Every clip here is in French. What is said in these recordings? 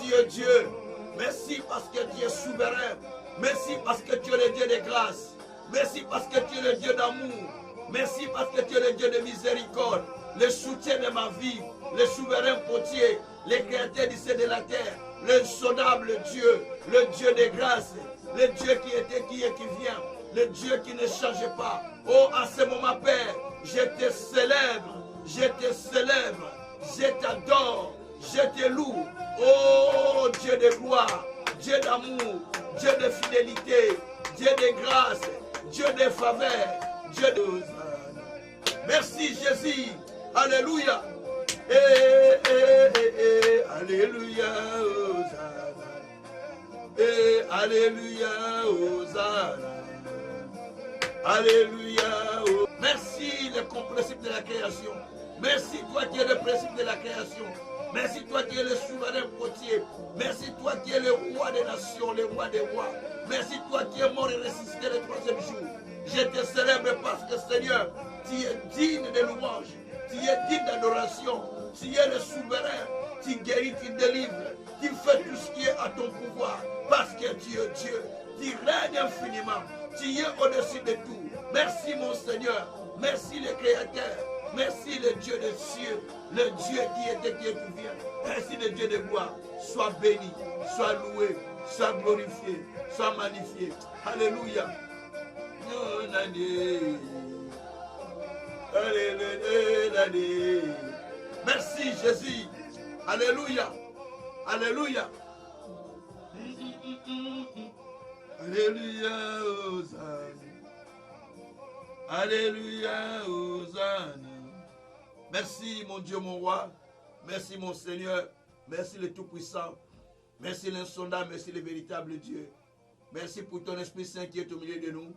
tu es Dieu. Merci parce que tu es souverain. Merci parce que tu es le Dieu de grâce. Merci parce que tu es le Dieu d'amour. Merci parce que tu es le Dieu de miséricorde. Le soutien de ma vie. Le souverain potier. Le créateur du ciel et de la terre. L'insondable Dieu. Le Dieu de grâce. Le Dieu qui était, qui est, qui vient. Le Dieu qui ne change pas. Oh, à ce moment, Père, je te célèbre. Je te célèbre. Je t'adore. Je te loue. Oh, Dieu de gloire. Dieu d'amour. Dieu de fidélité. Dieu de grâce. Dieu de faveur. Dieu de... Merci Jésus. Alléluia. Alléluia. Alléluia. Hosanna. Alléluia. Merci le principe de la création. Merci toi qui es le principe de la création. Merci toi qui es le souverain potier. Merci toi qui es le roi des nations, le roi des rois. Merci toi qui es mort et ressuscité le troisième jour. Je te célèbre parce que Seigneur, tu es digne de louange. Tu es digne d'adoration. Tu es le souverain. Tu guéris, tu délivres. Tu fais tout ce qui est à ton pouvoir. Parce que tu es Dieu. Tu règnes infiniment. Tu es au-dessus de tout. Merci mon Seigneur. Merci le Créateur. Merci le Dieu des cieux. Le Dieu qui était, qui est, qui vient. Merci le Dieu de gloire. Sois béni. Sois loué. Sois glorifié. Sois magnifié. Alléluia. Merci Jésus. Alléluia. Alléluia. Alléluia. Hosanna. Alléluia. Hosanna. Merci mon Dieu, mon roi. Merci mon Seigneur. Merci le Tout-Puissant. Merci l'insondable. Merci le véritable Dieu. Merci pour ton Esprit Saint qui est au milieu de nous.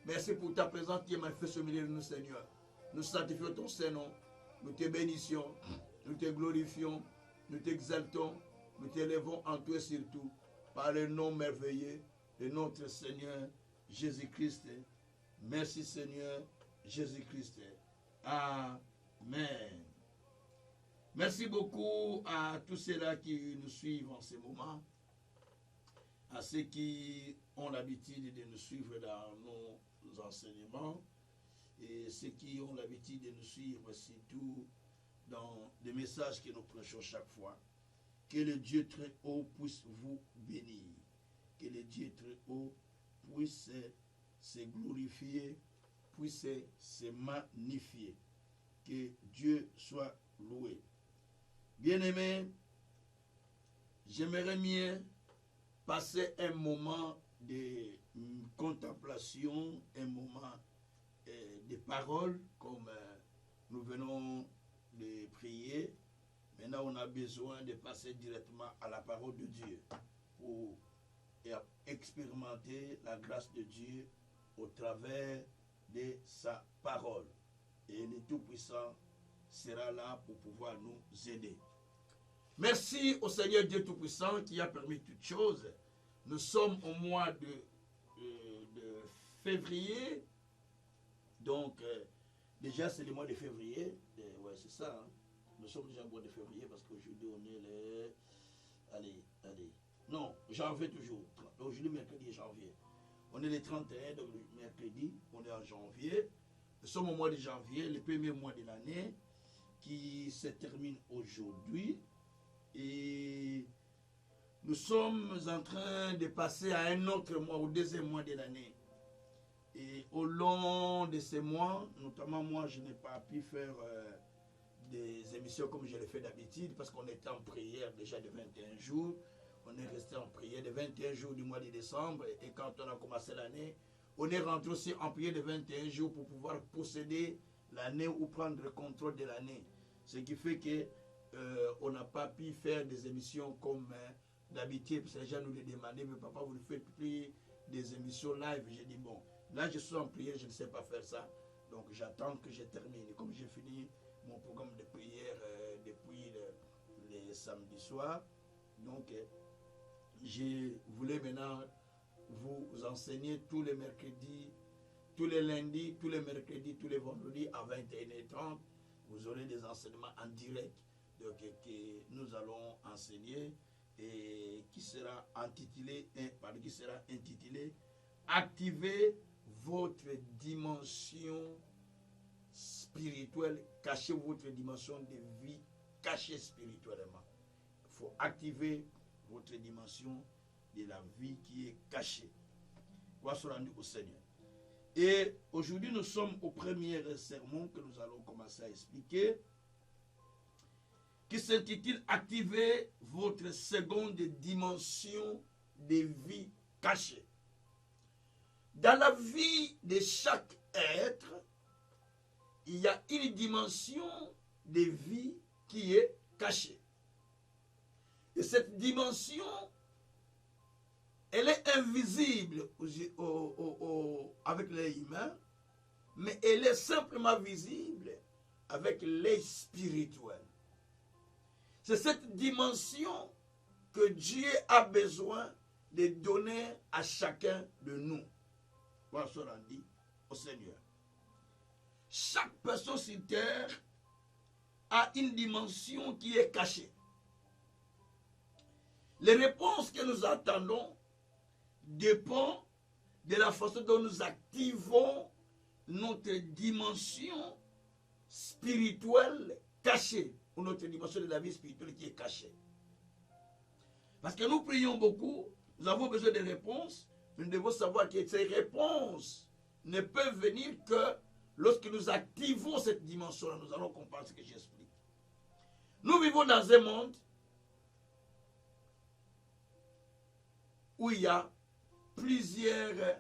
Merci pour ta présence qui est manifeste au milieu de nous, Seigneur. Nous sanctifions ton Saint-Nom. Nous te bénissions. Nous te glorifions. Nous t'exaltons. Nous t'élèvons en toi surtout. Par le nom merveilleux de notre Seigneur Jésus-Christ. Merci Seigneur Jésus-Christ. Amen. Merci beaucoup à tous ceux-là qui nous suivent en ce moment. À ceux qui ont l'habitude de nous suivre dans nos enseignements et ceux qui ont l'habitude de nous suivre surtout dans les messages que nous prêchons chaque fois. Que le Dieu très haut puisse vous bénir. Que le Dieu très haut puisse se glorifier, puisse se magnifier. Que Dieu soit loué. Bien-aimés, j'aimerais bien passer un moment de contemplation, un moment de parole, comme nous venons de prier. Maintenant, on a besoin de passer directement à la parole de Dieu pour expérimenter la grâce de Dieu au travers de sa parole. Et le Tout-Puissant sera là pour pouvoir nous aider. Merci au Seigneur Dieu Tout-Puissant qui a permis toutes choses. Nous sommes au mois de février. Donc, déjà c'est le mois de février. Ouais, c'est ça. Hein? Nous sommes déjà au mois de février parce qu'aujourd'hui on est le... Allez. Non, janvier toujours. Aujourd'hui, mercredi et janvier. On est le 31, donc le mercredi, on est en janvier. Nous sommes au mois de janvier, le premier mois de l'année qui se termine aujourd'hui. Et nous sommes en train de passer à un autre mois, au deuxième mois de l'année. Et au long de ces mois, notamment moi, je n'ai pas pu faire des émissions comme je le fais d'habitude parce qu'on était en prière déjà de 21 jours. On est resté en prière de 21 jours du mois de décembre. Et quand on a commencé l'année, on est rentré aussi en prière de 21 jours pour pouvoir posséder l'année ou prendre le contrôle de l'année. Ce qui fait que on n'a pas pu faire des émissions comme d'habitude, parce que les gens nous le demandaient, mais papa, vous ne faites plus des émissions live. J'ai dit, bon, là je suis en prière, je ne sais pas faire ça, donc j'attends que je termine. Et comme j'ai fini mon programme de prière depuis les samedis soirs, donc je voulais maintenant vous enseigner tous les mercredis, tous les lundis, tous les mercredis, tous les vendredis à 21h30. Vous aurez des enseignements en direct que nous allons enseigner et qui sera intitulé Activez votre dimension spirituelle, cachez votre dimension de vie cachée spirituellement. Il faut activer votre dimension de la vie qui est cachée. On va se rendre au Seigneur. Et aujourd'hui, nous sommes au premier sermon que nous allons commencer à expliquer, qui s'intitule Activez votre seconde dimension de vie cachée. Dans la vie de chaque être, il y a une dimension de vie qui est cachée. Et cette dimension, elle est invisible avec l'œil humain, mais elle est simplement visible avec l'œil spirituel. C'est cette dimension que Dieu a besoin de donner à chacun de nous. On se rendit au Seigneur. Chaque personne sur terre a une dimension qui est cachée. Les réponses que nous attendons dépendent de la façon dont nous activons notre dimension spirituelle cachée, ou notre dimension de la vie spirituelle qui est cachée. Parce que nous prions beaucoup, nous avons besoin de réponses, nous devons savoir que ces réponses ne peuvent venir que lorsque nous activons cette dimension-là. Nous allons comprendre ce que j'explique. Nous vivons dans un monde où il y a plusieurs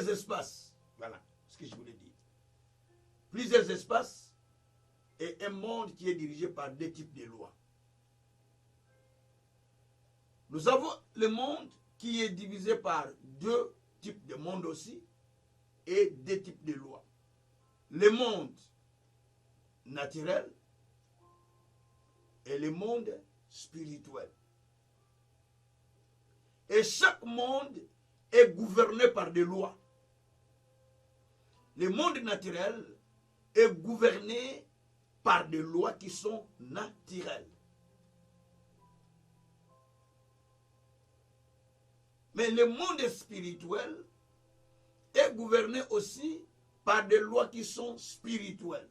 espaces. Voilà ce que je voulais dire. Plusieurs espaces et un monde qui est dirigé par deux types de lois. Nous avons le monde qui est divisé par deux types de monde aussi et deux types de lois. Le monde naturel et le monde spirituel. Et chaque monde est gouverné par des lois. Le monde naturel est gouverné par des lois qui sont naturelles. Mais le monde spirituel est gouverné aussi par des lois qui sont spirituelles.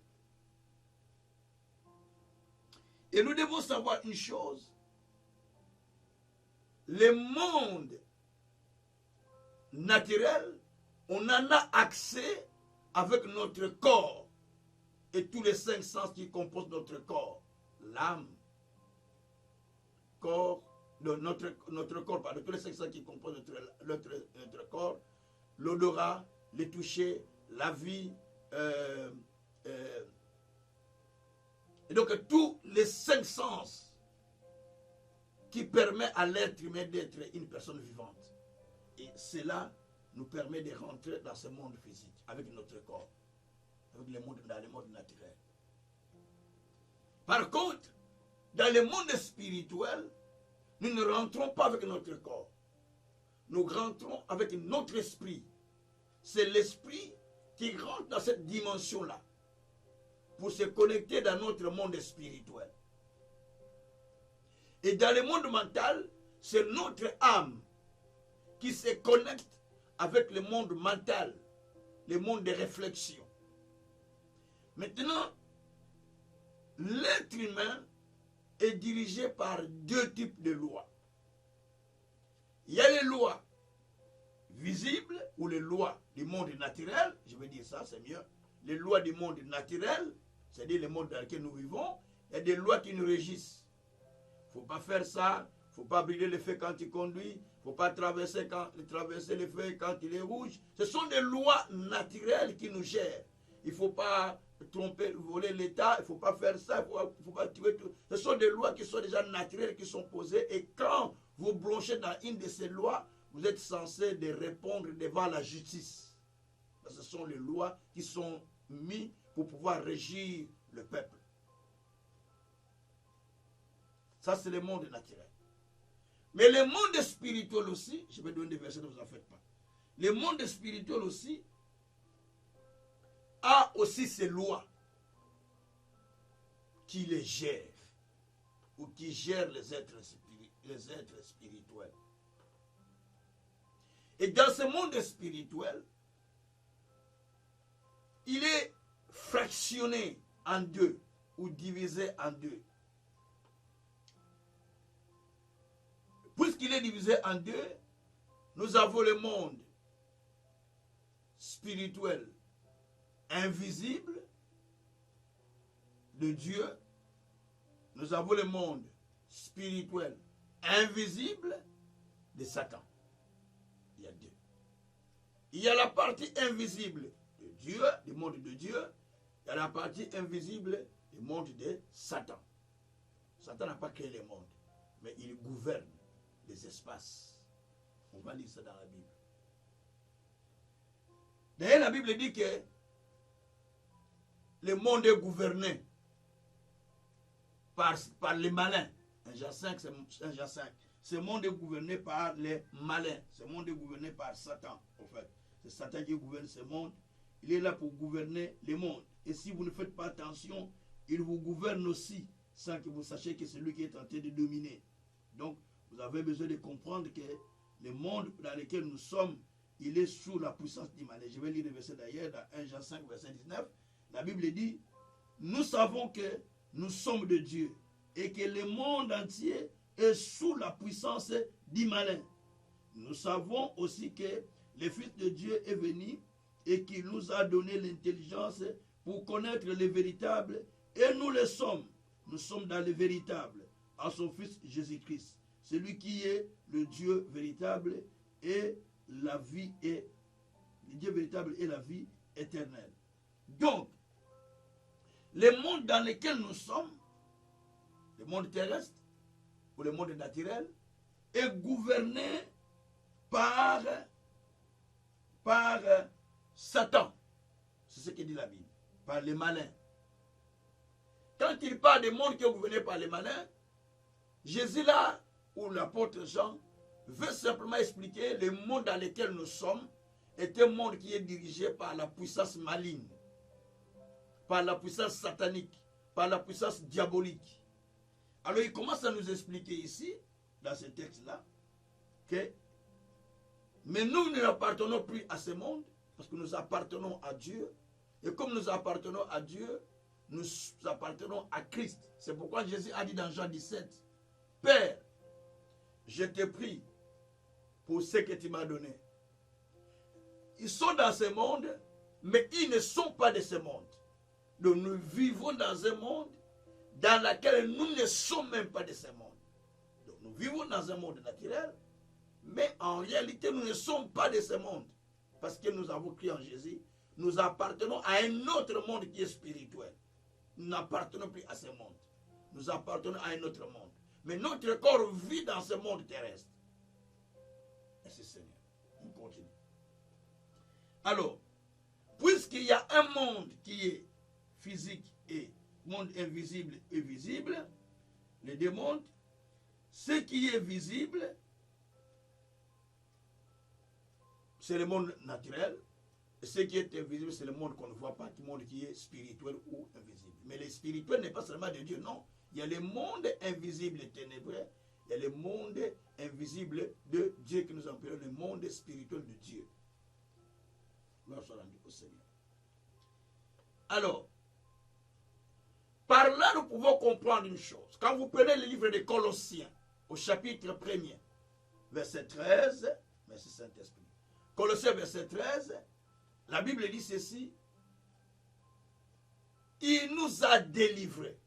Et nous devons savoir une chose. Le monde naturel, on en a accès avec notre corps et tous les 5 sens qui composent notre corps. L'âme, corps, notre corps, pardon, tous les 5 sens qui composent notre corps, l'odorat, le toucher, la vie, et donc tous les 5 sens qui permettent à l'être humain d'être une personne vivante. Et cela nous permet de rentrer dans ce monde physique avec notre corps, avec dans le monde naturel. Par contre, dans le monde spirituel, nous ne rentrons pas avec notre corps. Nous rentrons avec notre esprit. C'est l'esprit qui rentre dans cette dimension-là pour se connecter dans notre monde spirituel. Et dans le monde mental, c'est notre âme qui se connecte avec le monde mental, le monde des réflexions. Maintenant, l'être humain est dirigé par deux types de lois. Il y a les lois visibles ou les lois du monde naturel, je vais dire ça, c'est mieux. Les lois du monde naturel, c'est-à-dire le monde dans lequel nous vivons, il y a des lois qui nous régissent. Il ne faut pas faire ça, il ne faut pas brûler le feu quand tu conduis, il ne faut pas traverser le feu quand il est rouge. Ce sont des lois naturelles qui nous gèrent. Il ne faut pas tromper, voler l'État, il ne faut pas faire ça, il ne faut pas tuer tout. Ce sont des lois qui sont déjà naturelles, qui sont posées. Et quand vous blanchez dans une de ces lois, vous êtes censé de répondre devant la justice. Ce sont les lois qui sont mises pour pouvoir régir le peuple. Ça, c'est le monde naturel. Mais le monde spirituel aussi, je vais donner des versets, ne vous en faites pas. Le monde spirituel aussi a aussi ses lois qui les gèrent. ou qui gère les êtres spirituels. Et dans ce monde spirituel, il est fractionné en deux ou divisé en deux. Puisqu'il est divisé en deux, nous avons le monde spirituel invisible de Dieu. Nous avons le monde spirituel invisible de Satan. Il y a deux. Il y a la partie invisible de Dieu, du monde de Dieu. Il y a la partie invisible du monde de Satan. Satan n'a pas créé le monde, mais il gouverne les espaces. On va lire ça dans la Bible. D'ailleurs, la Bible dit que le monde est gouverné par les malins. 1 Jean 5, c'est 1 Jean 5. Ce monde est gouverné par les malins. Ce monde est gouverné par Satan, en fait. C'est Satan qui gouverne ce monde. Il est là pour gouverner le monde. Et si vous ne faites pas attention, il vous gouverne aussi, sans que vous sachiez que c'est lui qui est en train de dominer. Donc, vous avez besoin de comprendre que le monde dans lequel nous sommes, il est sous la puissance du mal. Et je vais lire le verset d'ailleurs, dans 1 Jean 5, verset 19. La Bible dit, nous savons que nous sommes de Dieu et que le monde entier est sous la puissance du malin. Nous savons aussi que le Fils de Dieu est venu et qu'il nous a donné l'intelligence pour connaître le véritable, et nous le sommes. Nous sommes dans le véritable, en son Fils Jésus-Christ. Celui qui est le Dieu véritable et la vie est le Dieu véritable et la vie éternelle. Donc, le monde dans lequel nous sommes, le monde terrestre ou le monde naturel, est gouverné par Satan. C'est ce que dit la Bible. Par les malins. Quand il parle du monde qui est gouverné par les malins, Jésus là, ou l'apôtre Jean, veut simplement expliquer le monde dans lequel nous sommes est un monde qui est dirigé par la puissance maligne, par la puissance satanique, par la puissance diabolique. Alors il commence à nous expliquer ici, dans ce texte-là, que mais nous n'appartenons plus à ce monde, parce que nous appartenons à Dieu. Et comme nous appartenons à Dieu, nous appartenons à Christ. C'est pourquoi Jésus a dit dans Jean 17, Père, je te prie pour ce que tu m'as donné. Ils sont dans ce monde, mais ils ne sont pas de ce monde. Donc nous vivons dans un monde dans lequel nous ne sommes même pas de ce monde. Donc nous vivons dans un monde naturel, mais en réalité nous ne sommes pas de ce monde. Parce que nous avons cru en Jésus, nous appartenons à un autre monde qui est spirituel. Nous n'appartenons plus à ce monde. Nous appartenons à un autre monde. Mais notre corps vit dans ce monde terrestre. Merci Seigneur. On continue. Alors, puisqu'il y a un monde qui est physique et monde invisible et visible, les deux mondes, ce qui est visible, c'est le monde naturel, et ce qui est invisible, c'est le monde qu'on ne voit pas, le monde qui est spirituel ou invisible. Mais le spirituel n'est pas seulement de Dieu, non. Il y a le monde invisible et ténébreux, il y a le monde invisible de Dieu que nous appelons le monde spirituel de Dieu. Gloire soit rendue au Seigneur. Alors, par là, nous pouvons comprendre une chose. Quand vous prenez le livre des Colossiens, au chapitre 1er, verset 13, merci Saint-Esprit. Colossiens, verset 13, la Bible dit ceci. Il nous a délivrés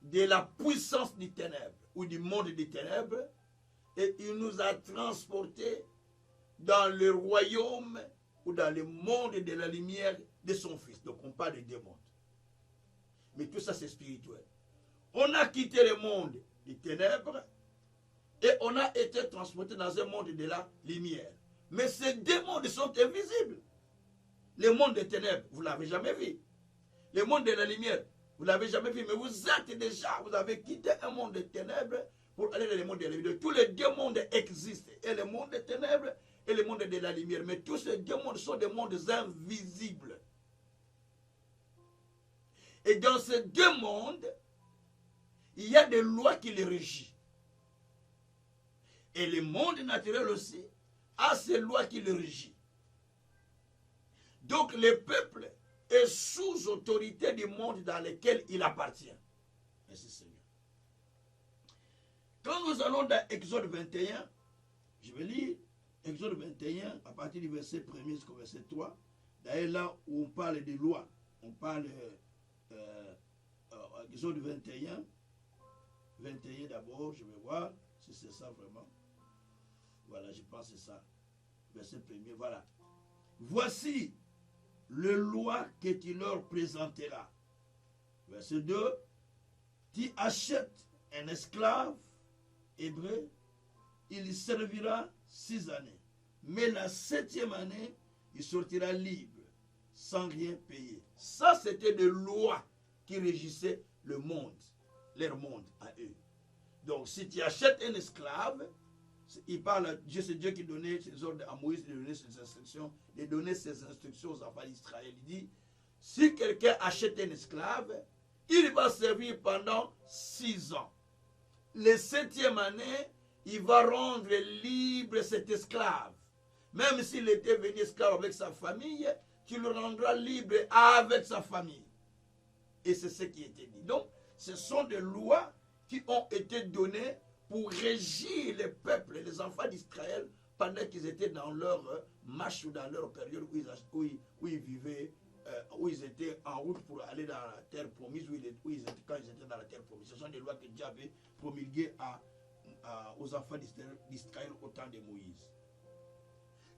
de la puissance des ténèbres ou du monde des ténèbres et il nous a transportés dans le royaume ou dans le monde de la lumière de son Fils. Donc on parle de deux mondes. Mais tout ça c'est spirituel. On a quitté le monde des ténèbres et on a été transporté dans un monde de la lumière. Mais ces deux mondes sont invisibles. Le monde des ténèbres, vous ne l'avez jamais vu. Le monde de la lumière, vous ne l'avez jamais vu. Mais vous êtes déjà, vous avez quitté un monde de ténèbres pour aller dans le monde de la lumière. Tous les deux mondes existent. Et le monde des ténèbres et le monde de la lumière. Mais tous ces deux mondes sont des mondes invisibles. Et dans ces deux mondes, il y a des lois qui les régissent. Et le monde naturel aussi a ces lois qui le régissent. Donc le peuple est sous autorité du monde dans lequel il appartient. Merci Seigneur. Quand nous allons dans Exode 21, je vais lire Exode 21 à partir du verset 1er jusqu'au verset 3. D'ailleurs là où on parle des lois, on parle Exode 21 d'abord, je vais voir si c'est ça vraiment. Voilà, je pense que c'est ça. Verset 1er, voilà. Voici le loi que tu leur présenteras. Verset 2. Tu achètes un esclave hébreu, il servira 6 années. Mais la 7e année, il sortira libre, sans rien payer. Ça, c'était des lois qui régissaient le monde, leur monde à eux. Donc, si tu achètes un esclave, il parle, c'est Dieu qui donnait ses ordres à Moïse, de donner ses instructions, de donner ses instructions aux enfants d'Israël. Il dit, si quelqu'un achète un esclave, il va servir pendant 6 ans. La 7e année, il va rendre libre cet esclave. Même s'il était venu esclave avec sa famille, tu le rendras libre avec sa famille. Et c'est ce qui était dit. Donc, ce sont des lois qui ont été données pour régir les peuples, les enfants d'Israël, pendant qu'ils étaient dans leur marche ou dans leur période où ils vivaient, où ils étaient en route pour aller dans la terre promise, quand ils étaient dans la terre promise. Ce sont des lois que Dieu avait promulguées aux enfants d'Israël au temps de Moïse.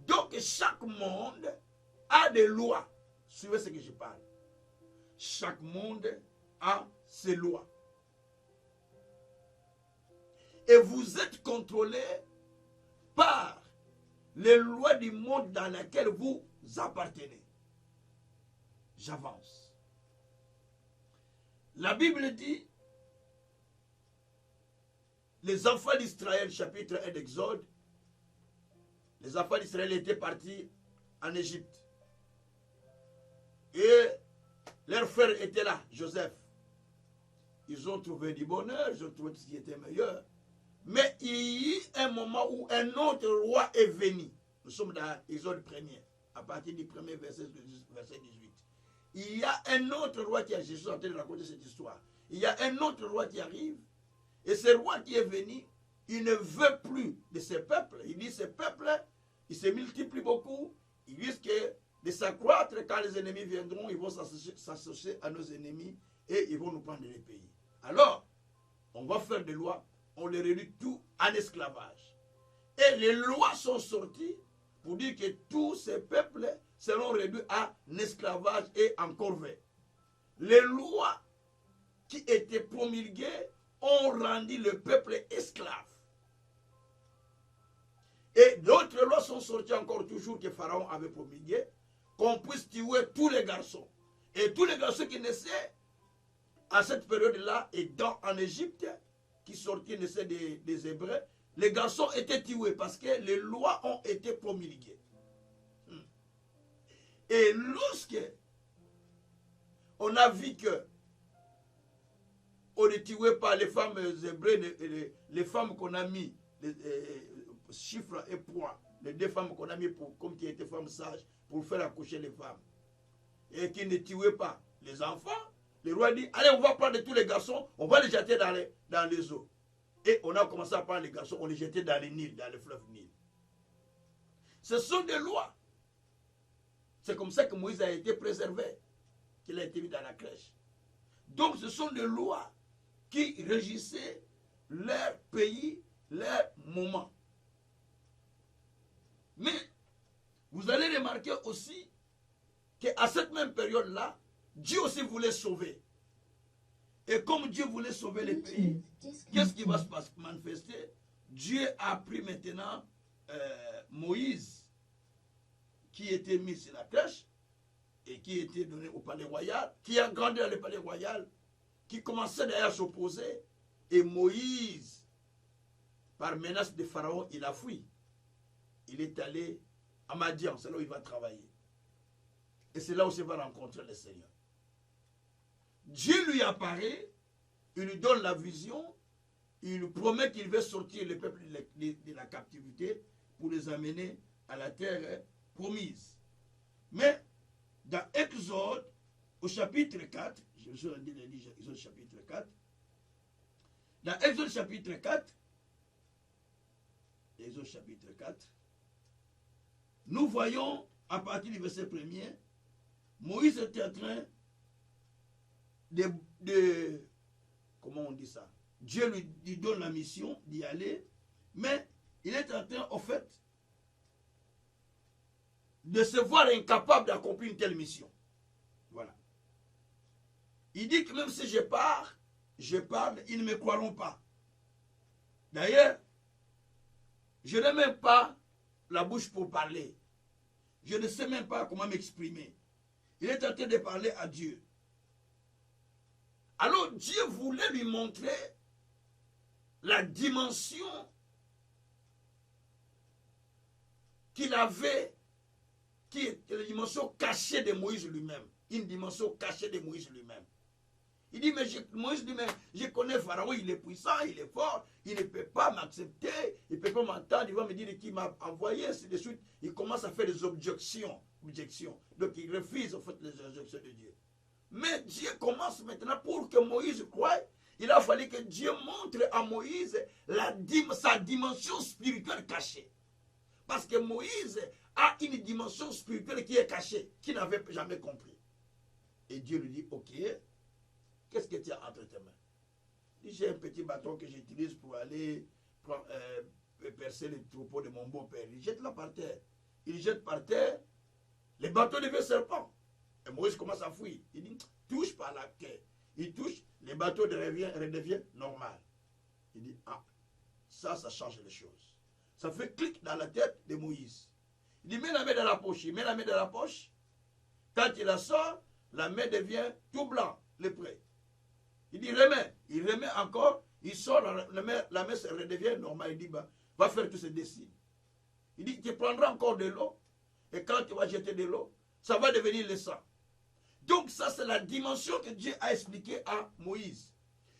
Donc chaque monde a des lois. Suivez ce que je parle. Chaque monde a ses lois. Et vous êtes contrôlé par les lois du monde dans lequel vous appartenez. J'avance. La Bible dit, les enfants d'Israël, chapitre 1 d'Exode, les enfants d'Israël étaient partis en Égypte. Et leur frère était là, Joseph. Ils ont trouvé du bonheur, ils ont trouvé ce qui était meilleur. Mais il y a un moment où un autre roi est venu. Nous sommes dans Exode 1er, à partir du premier verset 18. Il y a un autre roi qui arrive. Je suis en train de raconter cette histoire. Il y a un autre roi qui arrive. Et ce roi qui est venu, il ne veut plus de ce peuple. Il dit, ce peuple, il se multiplie beaucoup. Il risque de s'accroître. Quand les ennemis viendront, ils vont s'associer à nos ennemis et ils vont nous prendre les pays. Alors, on va faire des lois. On les réduit tout en esclavage. Et les lois sont sorties pour dire que tous ces peuples seront réduits en esclavage et en corvée. Les lois qui étaient promulguées ont rendu le peuple esclave. Et d'autres lois sont sorties encore toujours que Pharaon avait promulguées, qu'on puisse tuer tous les garçons. Et tous les garçons qui naissaient à cette période-là et en Égypte, qui sortaient naissaient des Hébreux, les garçons étaient tués parce que les lois ont été promulguées. Et lorsque on a vu que on ne tuait pas les femmes hébreues, les femmes qu'on a mis, les chiffres et poids, les 2 femmes qu'on a mis comme qui étaient femmes sages pour faire accoucher les femmes, et qui ne tuaient pas les enfants, le roi dit, allez, on va prendre tous les garçons, on va les jeter dans les eaux. Et on a commencé à prendre les garçons, on les jetait dans les Nil, dans le fleuve Nil. Ce sont des lois. C'est comme ça que Moïse a été préservé, qu'il a été mis dans la crèche. Donc ce sont des lois qui régissaient leur pays, leur moment. Mais vous allez remarquer aussi qu'à cette même période-là, Dieu aussi voulait sauver. Et comme Dieu voulait sauver les pays, qu'est-ce qui va se manifester? Dieu a pris maintenant Moïse, qui était mis sur la crèche, et qui était donné au palais royal, qui a grandi dans le palais royal, qui commençait d'ailleurs à s'opposer. Et Moïse, par menace de Pharaon, il a fui. Il est allé à Madian, c'est là où il va travailler. Et c'est là où il va rencontrer le Seigneur. Dieu lui apparaît, il lui donne la vision, il lui promet qu'il va sortir le peuple de la captivité pour les amener à la terre promise. Mais dans Exode, au chapitre 4, je vous ai dit Exode chapitre 4, dans Exode chapitre 4, nous voyons à partir du verset 1er, Moïse était en train de comment on dit ça? Dieu lui donne la mission d'y aller, mais il est en train, au fait, de se voir incapable d'accomplir une telle mission. Voilà. Il dit que même si je parle, ils ne me croiront pas. D'ailleurs, je n'ai même pas la bouche pour parler. Je ne sais même pas comment m'exprimer. Il est en train de parler à Dieu. Alors Dieu voulait lui montrer la dimension qu'il avait, qui est la dimension cachée de Moïse lui-même. Une dimension cachée de Moïse lui-même. Il dit, mais Moïse dit, mais je connais Pharaon, il est puissant, il est fort, il ne peut pas m'accepter, il ne peut pas m'entendre, il va me dire qu'il m'a envoyé, ainsi de suite. Il commence à faire des objections. Donc il refuse en fait les objections de Dieu. Mais Dieu commence maintenant pour que Moïse croie. Il a fallu que Dieu montre à Moïse sa dimension spirituelle cachée. Parce que Moïse a une dimension spirituelle qui est cachée, qu'il n'avait jamais compris. Et Dieu lui dit, ok, qu'est-ce que tu as entre tes mains? Il dit, j'ai un petit bâton que j'utilise pour aller percer les troupeaux de mon beau-père. Il jette là par terre. Il jette par terre les bâtons de vieux serpents. Et Moïse commence à fuir. Il dit, touche par la terre. Il touche, les bateaux redeviennent normal. Il dit, ah, ça change les choses. Ça fait clic dans la tête de Moïse. Il dit, mets la main dans la poche. Il met la main dans la poche. Quand il la sort, la main devient tout blanc, le prêt. Il dit, remets. Il remet encore. Il sort, la main redevient normale. Il dit, bah, va faire tous ces dessins. Il dit, tu prendras encore de l'eau. Et quand tu vas jeter de l'eau, ça va devenir le sang. Donc ça, c'est la dimension que Dieu a expliquée à Moïse.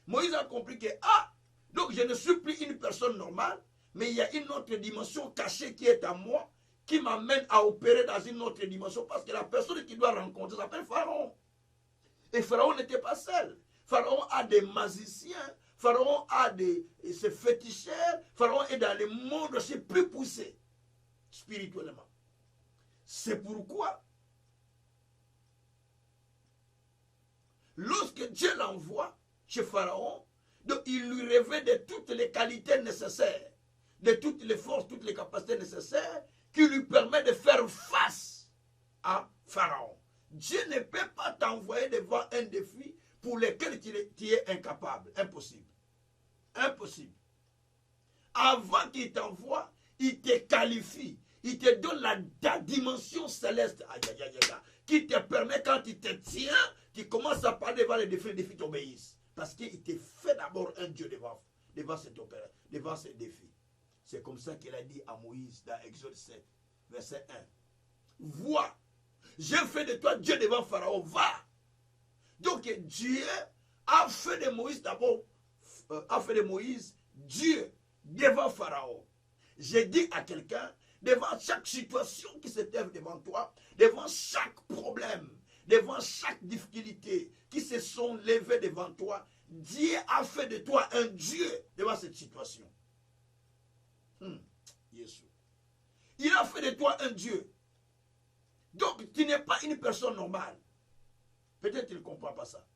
Moïse a compris que, ah, donc je ne suis plus une personne normale, mais il y a une autre dimension cachée qui est à moi, qui m'amène à opérer dans une autre dimension, parce que la personne qu'il doit rencontrer s'appelle Pharaon. Et Pharaon n'était pas seul. Pharaon a des magiciens, Pharaon a ses féticheurs, Pharaon est dans le monde aussi plus poussé, spirituellement. C'est pourquoi, lorsque Dieu l'envoie chez Pharaon, donc il lui révèle de toutes les qualités nécessaires, de toutes les forces, toutes les capacités nécessaires qui lui permettent de faire face à Pharaon. Dieu ne peut pas t'envoyer devant un défi pour lequel tu es incapable, impossible. Impossible. Avant qu'il t'envoie, il te qualifie. Il te donne la dimension céleste qui te permet, quand il te tient, tu commences à parler devant les défis t'obéissent. Parce qu'il te fait d'abord un Dieu devant cette opération, devant ces défis. C'est comme ça qu'il a dit à Moïse dans Exode 7, verset 1. Vois, j'ai fait de toi Dieu devant Pharaon, va. Donc Dieu a fait de Moïse d'abord, Dieu devant Pharaon. J'ai dit à quelqu'un, devant chaque situation qui se lève devant toi, devant chaque problème, devant chaque difficulté qui se sont levées devant toi, Dieu a fait de toi un Dieu devant cette situation. Jésus. Il a fait de toi un Dieu. Donc tu n'es pas une personne normale. Peut-être tu ne comprends pas ça.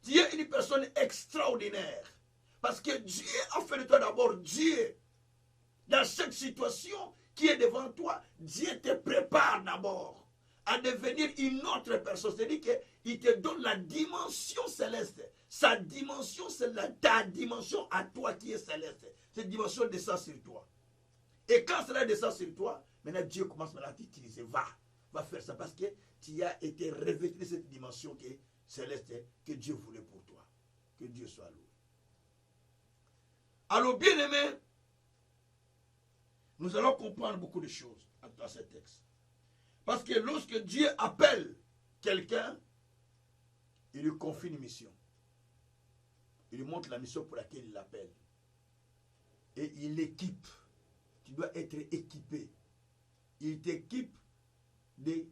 Tu es une personne extraordinaire. Parce que Dieu a fait de toi d'abord Dieu. Dans chaque situation qui est devant toi, Dieu te prépare d'abord à devenir une autre personne. C'est-à-dire qu'il te donne la dimension céleste. Sa dimension, c'est ta dimension à toi qui est céleste. Cette dimension descend sur toi. Et quand cela descend sur toi, maintenant Dieu commence à t'utiliser. Va faire ça parce que tu as été revêtu de cette dimension qui est céleste que Dieu voulait pour toi. Que Dieu soit loué. Alors, bien aimé, nous allons comprendre beaucoup de choses dans ce texte. Parce que lorsque Dieu appelle quelqu'un, il lui confie une mission. Il lui montre la mission pour laquelle il l'appelle. Et il l'équipe. Tu dois être équipé. Il t'équipe des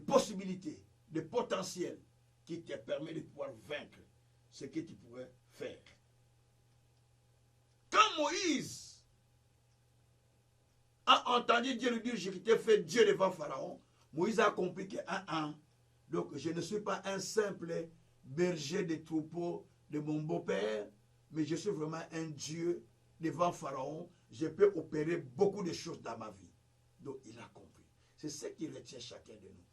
possibilités, des potentiels qui te permettent de pouvoir vaincre ce que tu pourrais faire. Quand Moïse a entendu Dieu lui dire, je t'ai fait Dieu devant Pharaon, Moïse a compris que, donc je ne suis pas un simple berger de troupeaux de mon beau-père, mais je suis vraiment un Dieu devant Pharaon. Je peux opérer beaucoup de choses dans ma vie. Donc il a compris. C'est ce qui retient chacun de nous.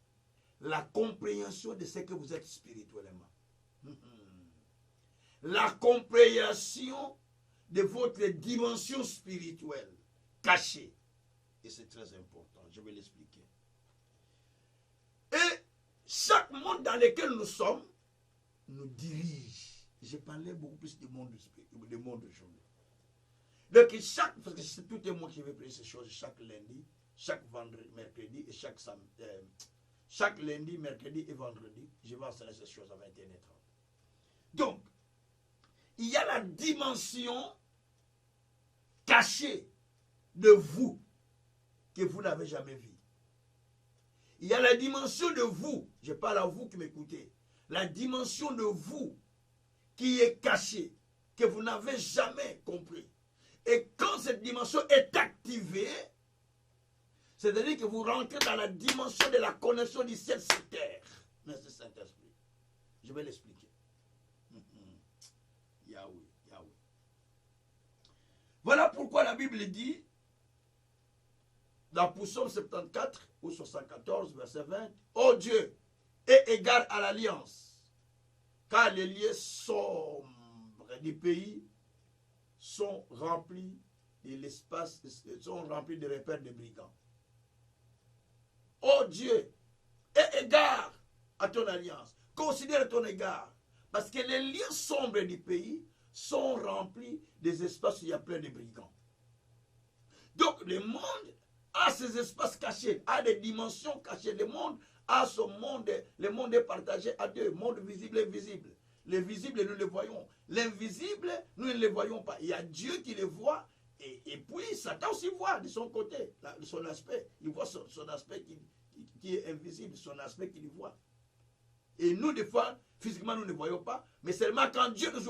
La compréhension de ce que vous êtes spirituellement. La compréhension de votre dimension spirituelle cachée. Et c'est très important. Je vais l'expliquer. Et chaque monde dans lequel nous sommes nous dirige. J'ai parlé beaucoup plus du monde aujourd'hui. Donc parce que c'est tout est moi qui vais prêcher ces choses chaque lundi, chaque vendredi, mercredi et chaque lundi, mercredi et vendredi, je vais enseigner ces choses à 21h30. Donc, il y a la dimension cachée de vous que vous n'avez jamais vue. Il y a la dimension de vous, je parle à vous qui m'écoutez, la dimension de vous qui est cachée, que vous n'avez jamais compris. Et quand cette dimension est activée, c'est-à-dire que vous rentrez dans la dimension de la connaissance du ciel sur terre. Merci Saint-Esprit. Je vais l'expliquer. Yahweh, Yahweh. Voilà pourquoi la Bible dit, dans Psaume 74 ou 74, verset 20, « Ô Dieu, aie égard à l'alliance, car les lieux sombres du pays sont remplis de l'espace, sont remplis de repères de brigands. Oh Dieu, aie égard à ton alliance, considère ton égard, parce que les lieux sombres du pays sont remplis des espaces où il y a plein de brigands. Donc le monde a ces espaces cachés, a des dimensions cachées. Le monde a son monde, le monde est partagé à deux, monde visible et invisible. Le visible, nous le voyons. L'invisible, nous ne le voyons pas. Il y a Dieu qui le voit, et puis Satan aussi voit de son côté, son aspect. Il voit son aspect qui est invisible, son aspect qu'il voit. Et nous, des fois, physiquement, nous ne voyons pas, mais seulement quand Dieu nous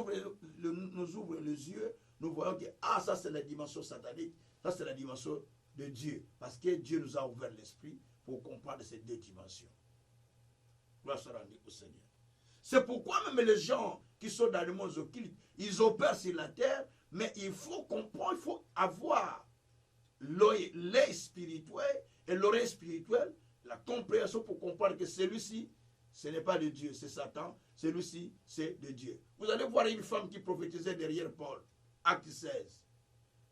ouvre les yeux, nous voyons que, ça c'est la dimension satanique, ça c'est la dimension de Dieu. Parce que Dieu nous a ouvert l'esprit pour comprendre ces deux dimensions. Gloire soit rendue au Seigneur. C'est pourquoi même les gens qui sont dans le monde occulte, ils opèrent sur la terre, mais il faut comprendre, il faut avoir l'œil spirituel et l'oreille spirituelle, la compréhension pour comprendre que celui-ci, ce n'est pas de Dieu, c'est Satan, celui-ci, c'est de Dieu. Vous allez voir une femme qui prophétisait derrière Paul, Acte 16.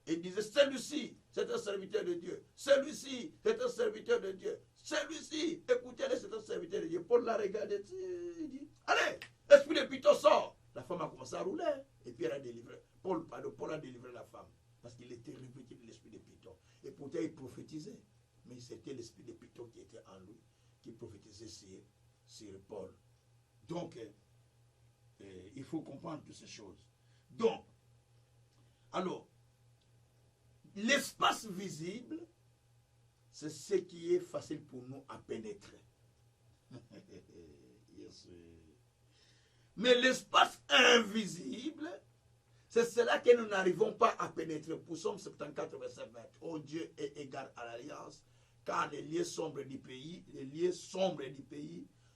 Et il disait, celui-ci, c'est un serviteur de Dieu. Celui-ci, c'est un serviteur de Dieu. Celui-ci, écoutez-le, c'est un serviteur de Dieu. Paul l'a regardé, il dit, allez, l'esprit de Python sort. La femme a commencé à rouler. Et puis elle a délivré. Paul a délivré la femme. Parce qu'il était revêtu de l'esprit de Python. Et pourtant, il prophétisait. Mais c'était l'esprit de Python qui était en lui, qui prophétisait sur Paul. Donc, il faut comprendre toutes ces choses. Donc, alors, l'espace visible, c'est ce qui est facile pour nous à pénétrer. Yes. Mais l'espace invisible, c'est cela que nous n'arrivons pas à pénétrer. Psaume 74, verset 20. Oh Dieu est égal à l'alliance, car les lieux sombres du pays,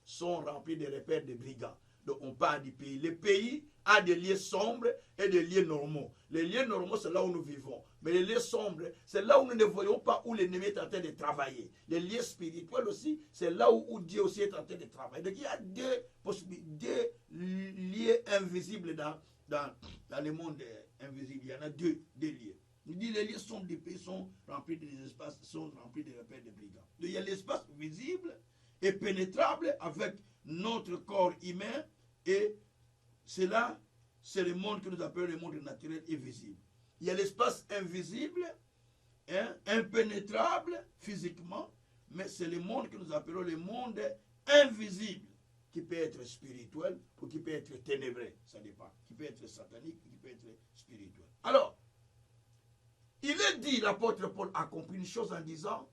sont remplis de repères de brigands. Donc on parle du pays. Le pays a des lieux sombres et des lieux normaux. Les lieux normaux, c'est là où nous vivons. Mais les lieux sombres, c'est là où nous ne voyons pas où l'ennemi est en train de travailler. Les lieux spirituels aussi, c'est là où Dieu aussi est en train de travailler. Donc il y a deux lieux invisibles dans le monde invisible. Il y en a deux lieux. Il dit les lieux sombres du pays sont remplis des espaces, sont remplis de repères de brigands. Donc il y a l'espace visible et pénétrable avec notre corps humain, et cela, c'est le monde que nous appelons le monde naturel et visible. Il y a l'espace invisible, impénétrable physiquement, mais c'est le monde que nous appelons le monde invisible, qui peut être spirituel ou qui peut être ténébreux. Ça dépend. Qui peut être satanique ou qui peut être spirituel. Alors, il est dit, l'apôtre Paul a compris une chose en disant,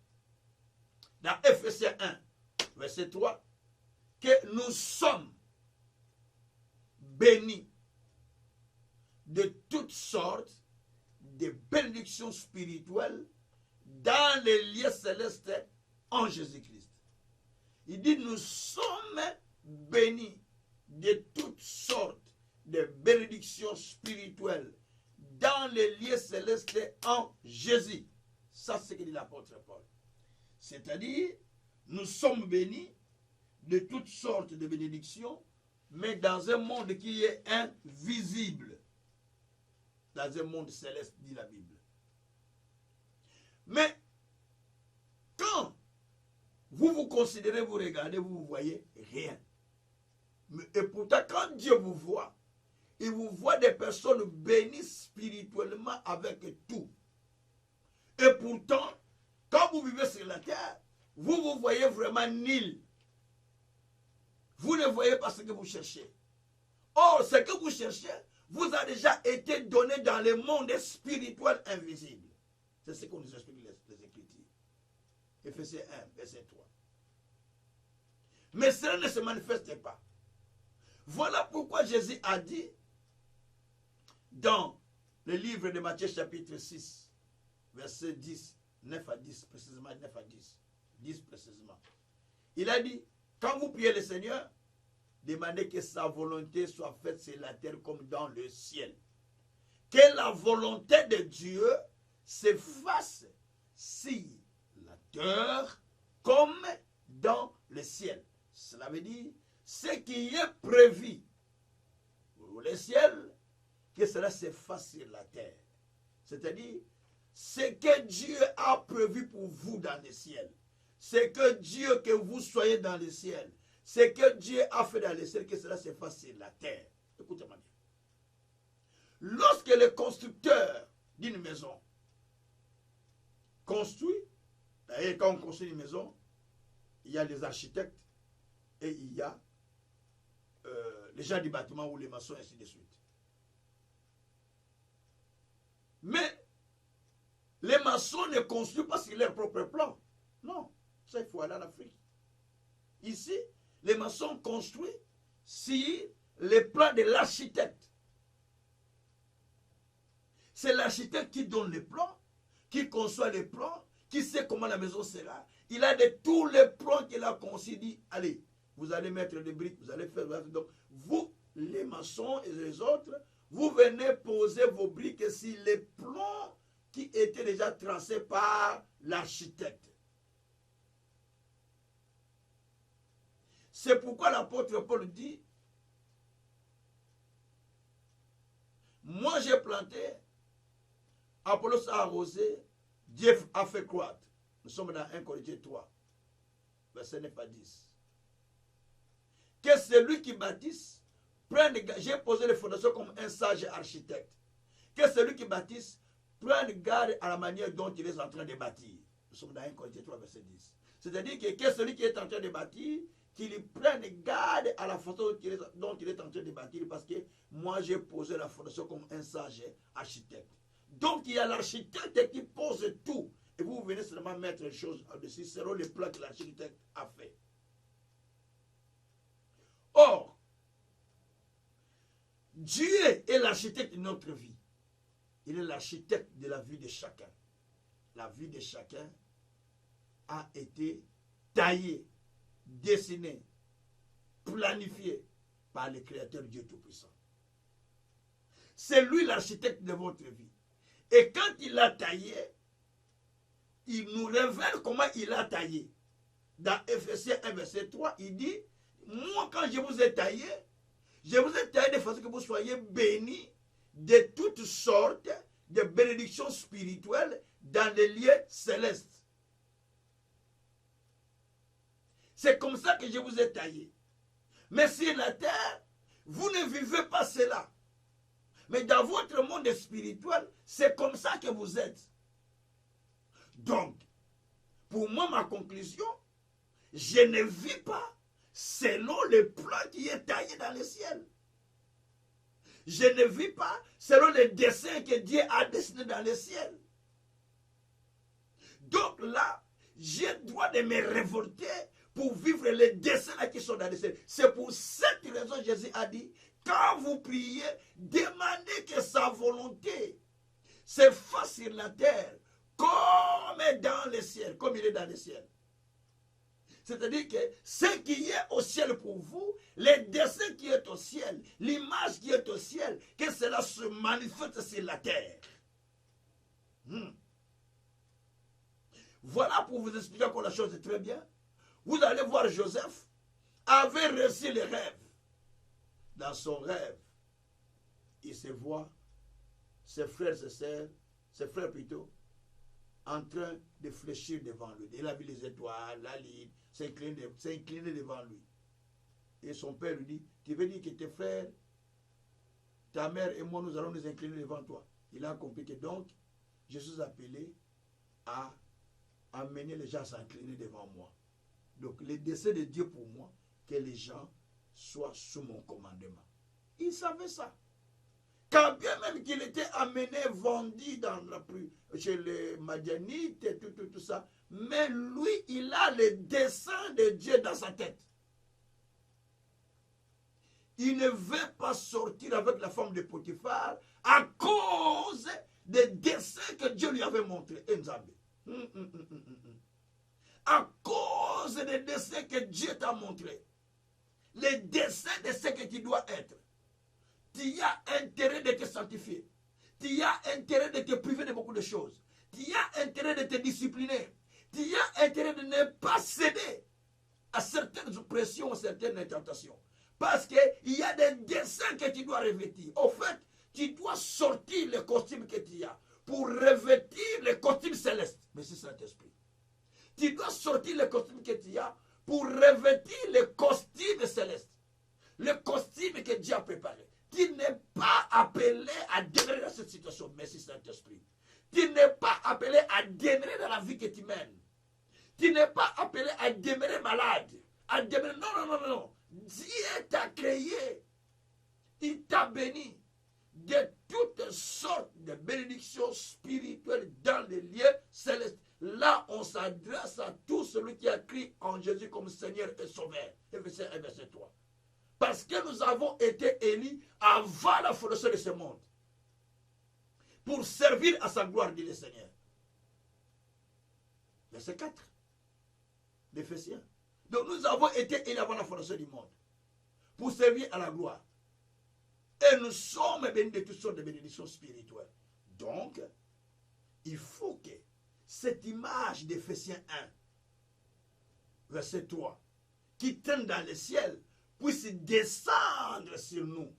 dans Ephésiens 1, verset 3, que nous sommes bénis de toutes sortes de bénédictions spirituelles dans les lieux célestes en Jésus-Christ. Il dit, nous sommes bénis de toutes sortes de bénédictions spirituelles dans les lieux célestes en Jésus. Ça, c'est ce que dit l'apôtre Paul. C'est-à-dire, nous sommes bénis de toutes sortes de bénédictions, mais dans un monde qui est invisible. Dans un monde céleste, dit la Bible. Mais, quand vous vous considérez, vous regardez, vous ne voyez rien. Et pourtant, quand Dieu vous voit, il vous voit des personnes bénies spirituellement avec tout. Et pourtant, quand vous vivez sur la terre, vous vous voyez vraiment nul. Vous ne voyez pas ce que vous cherchez. Or, ce que vous cherchez vous a déjà été donné dans le monde spirituel invisible. C'est ce qu'on nous explique les Écritures. Ephésiens 1, verset 3. Mais cela ne se manifeste pas. Voilà pourquoi Jésus a dit dans le livre de Matthieu chapitre 6, verset 10, 9 à 10, précisément 9 à 10, 10 précisément. Il a dit, quand vous priez le Seigneur, demandez que sa volonté soit faite sur la terre comme dans le ciel. Que la volonté de Dieu se fasse sur la terre comme dans le ciel. Cela veut dire, ce qui est prévu pour le ciel, que cela se fasse sur la terre. C'est-à-dire, ce que Dieu a prévu pour vous dans le ciel, c'est que Dieu, que vous soyez dans le ciel, c'est que Dieu a fait dans le ciel, que cela se fasse sur la terre. Écoutez-moi bien. Lorsque le constructeur d'une maison construit, et quand on construit une maison, il y a les architectes et il y a les gens du bâtiment ou les maçons, ainsi de suite. Mais les maçons ne construisent pas sur leur propre plan. Non, ça il faut aller en Afrique. Ici, les maçons construisent sur les plans de l'architecte. C'est l'architecte qui donne les plans, qui conçoit les plans, qui sait comment la maison sera. Il a de tous les plans qu'il a conçus. Dit, allez, vous allez mettre des briques, vous allez faire... Donc, vous, les maçons et les autres, vous venez poser vos briques sur les plans qui étaient déjà tracés par l'architecte. C'est pourquoi l'apôtre Paul dit, moi j'ai planté, Apollos a arrosé, Dieu a fait croître. Nous sommes dans 1 Corinthiens 3, verset 9 à 10. Que celui qui bâtisse prenne, j'ai posé les fondations comme un sage architecte. Que celui qui bâtisse prenne garde à la manière dont il est en train de bâtir. Nous sommes dans 1 Corinthiens 3, verset 10. C'est-à-dire que celui qui est en train de bâtir, qu'il prenne garde à la façon dont il est en train de bâtir, parce que moi j'ai posé la fondation comme un sage architecte. Donc il y a l'architecte qui pose tout, et vous venez seulement mettre les choses au-dessus selon les plans que l'architecte a fait. Or, Dieu est l'architecte de notre vie. Il est l'architecte de la vie de chacun. La vie de chacun a été taillée, dessinée, planifiée par le Créateur Dieu Tout-Puissant. C'est lui l'architecte de votre vie. Et quand il l'a taillé, il nous révèle comment il a taillé. Dans Ephésiens 1, verset 3, il dit, moi quand je vous ai taillé de façon que vous soyez bénis de toutes sortes de bénédictions spirituelles dans les lieux célestes. C'est comme ça que je vous ai taillé. Mais sur la terre, vous ne vivez pas cela. Mais dans votre monde spirituel, c'est comme ça que vous êtes. Donc, pour moi, ma conclusion, je ne vis pas selon le plan qui est taillé dans le ciel. Je ne vis pas selon les dessins que Dieu a dessinés dans le ciel. Donc là, j'ai le droit de me révolter pour vivre les dessins qui sont dans le ciel. C'est pour cette raison que Jésus a dit, quand vous priez, demandez que sa volonté se fasse sur la terre, comme dans le ciel, comme il est dans le ciel. C'est-à-dire que ce qui est au ciel pour vous, les dessins qui est au ciel, l'image qui est au ciel, que cela se manifeste sur la terre. Voilà pour vous expliquer encore la chose très bien. Vous allez voir Joseph avait reçu les rêves. Dans son rêve, il se voit ses frères et sœurs, ses frères plutôt, en train de fléchir devant lui. Il a vu les étoiles, la lune, s'incliner devant lui. Et son père lui dit, tu veux dire que tes frères, ta mère et moi, nous allons nous incliner devant toi. Il a compris que donc, je suis appelé à amener les gens à s'incliner devant moi. Donc, le dessein de Dieu pour moi, que les gens soient sous mon commandement. Il savait ça. Quand bien même qu'il était amené, vendu dans la chez les Madianites et tout ça, mais lui, il a le dessein de Dieu dans sa tête. Il ne veut pas sortir avec la femme de Potiphar à cause des dessins que Dieu lui avait montrés. À cause des dessins que Dieu t'a montrés. Les dessins de ce que tu dois être. Tu as intérêt de te sanctifier. Tu as intérêt de te priver de beaucoup de choses. Tu as intérêt de te discipliner. Tu as intérêt de ne pas céder à certaines pressions, à certaines tentations. Parce qu'il y a des dessins que tu dois revêtir. Au fait, tu dois sortir le costume que tu as pour revêtir le costume céleste. Mais c'est Saint-Esprit. Tu dois sortir le costume que tu as pour revêtir le costume céleste. Le costume que Dieu a préparé. Tu n'es pas appelé à demeurer dans cette situation. Merci Saint-Esprit. Tu n'es pas appelé à demeurer dans la vie que tu mènes. Tu n'es pas appelé à demeurer malade. À demeurer... Non. Dieu t'a créé. Il t'a béni de toutes sortes de bénédictions spirituelles dans les lieux célestes. Là, on s'adresse à tout celui qui a cru en Jésus comme Seigneur et Sauveur. Et verset 1, verset 3. Parce que nous avons été élus avant la fondation de ce monde. Pour servir à sa gloire, dit le Seigneur. Verset 4. D'Éphésiens. Donc nous avons été élus avant la fondation du monde. Pour servir à la gloire. Et nous sommes bénis de toutes sortes de bénédictions spirituelles. Donc, il faut que cette image d'Éphésiens 1, verset 3, qui traîne dans le ciel, puisse descendre sur nous,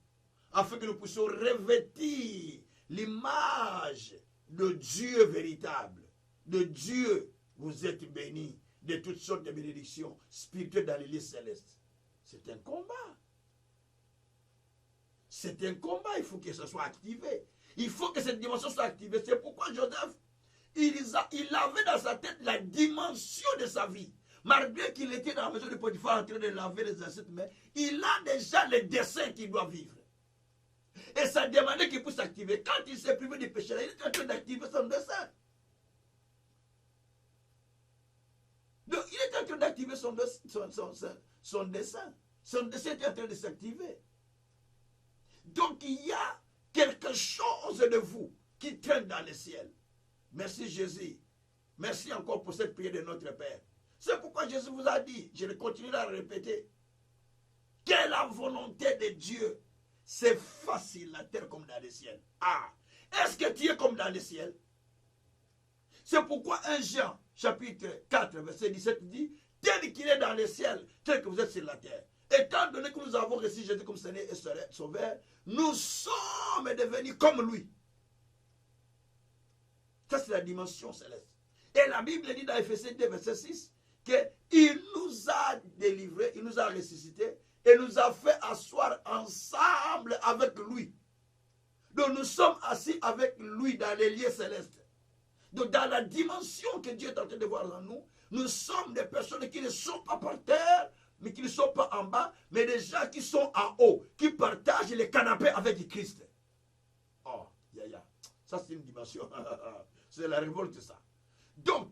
afin que nous puissions revêtir l'image de Dieu véritable. De Dieu, vous êtes bénis de toutes sortes de bénédictions spirituelles dans les lieux célestes. C'est un combat. C'est un combat, il faut que ça soit activé. Il faut que cette dimension soit activée. C'est pourquoi Joseph, il avait dans sa tête la dimension de sa vie. Malgré qu'il était dans la maison de Potiphar en train de laver les assiettes, mais il a déjà le dessein qu'il doit vivre. Et ça demandait qu'il puisse s'activer. Quand il s'est privé du péché, il est en train d'activer son dessein. Donc il est en train d'activer son dessein. Son dessein est en train de s'activer. Donc il y a quelque chose de vous qui traîne dans le ciel. Merci Jésus. Merci encore pour cette prière de notre Père. C'est pourquoi Jésus vous a dit, je continuerai à le répéter, que la volonté de Dieu c'est facile la terre comme dans le ciel. Ah, est-ce que tu es comme dans le ciel? C'est pourquoi 1 Jean chapitre 4 verset 17 dit, tel qu'il est dans le ciel, tel que vous êtes sur la terre. Étant donné que nous avons reçu Jésus comme Seigneur et Sauveur, nous sommes devenus comme lui. Ça c'est la dimension céleste. Et la Bible dit dans Ephésiens 2 verset 6 qu'il nous a délivrés, il nous a ressuscités et nous a fait asseoir ensemble avec lui. Donc nous sommes assis avec lui dans les lieux célestes. Donc dans la dimension que Dieu est en train de voir en nous, nous sommes des personnes qui ne sont pas par terre, mais qui ne sont pas en bas, mais des gens qui sont en haut, qui partagent les canapés avec Christ. Oh, ça c'est une dimension. C'est la révolte, ça. Donc,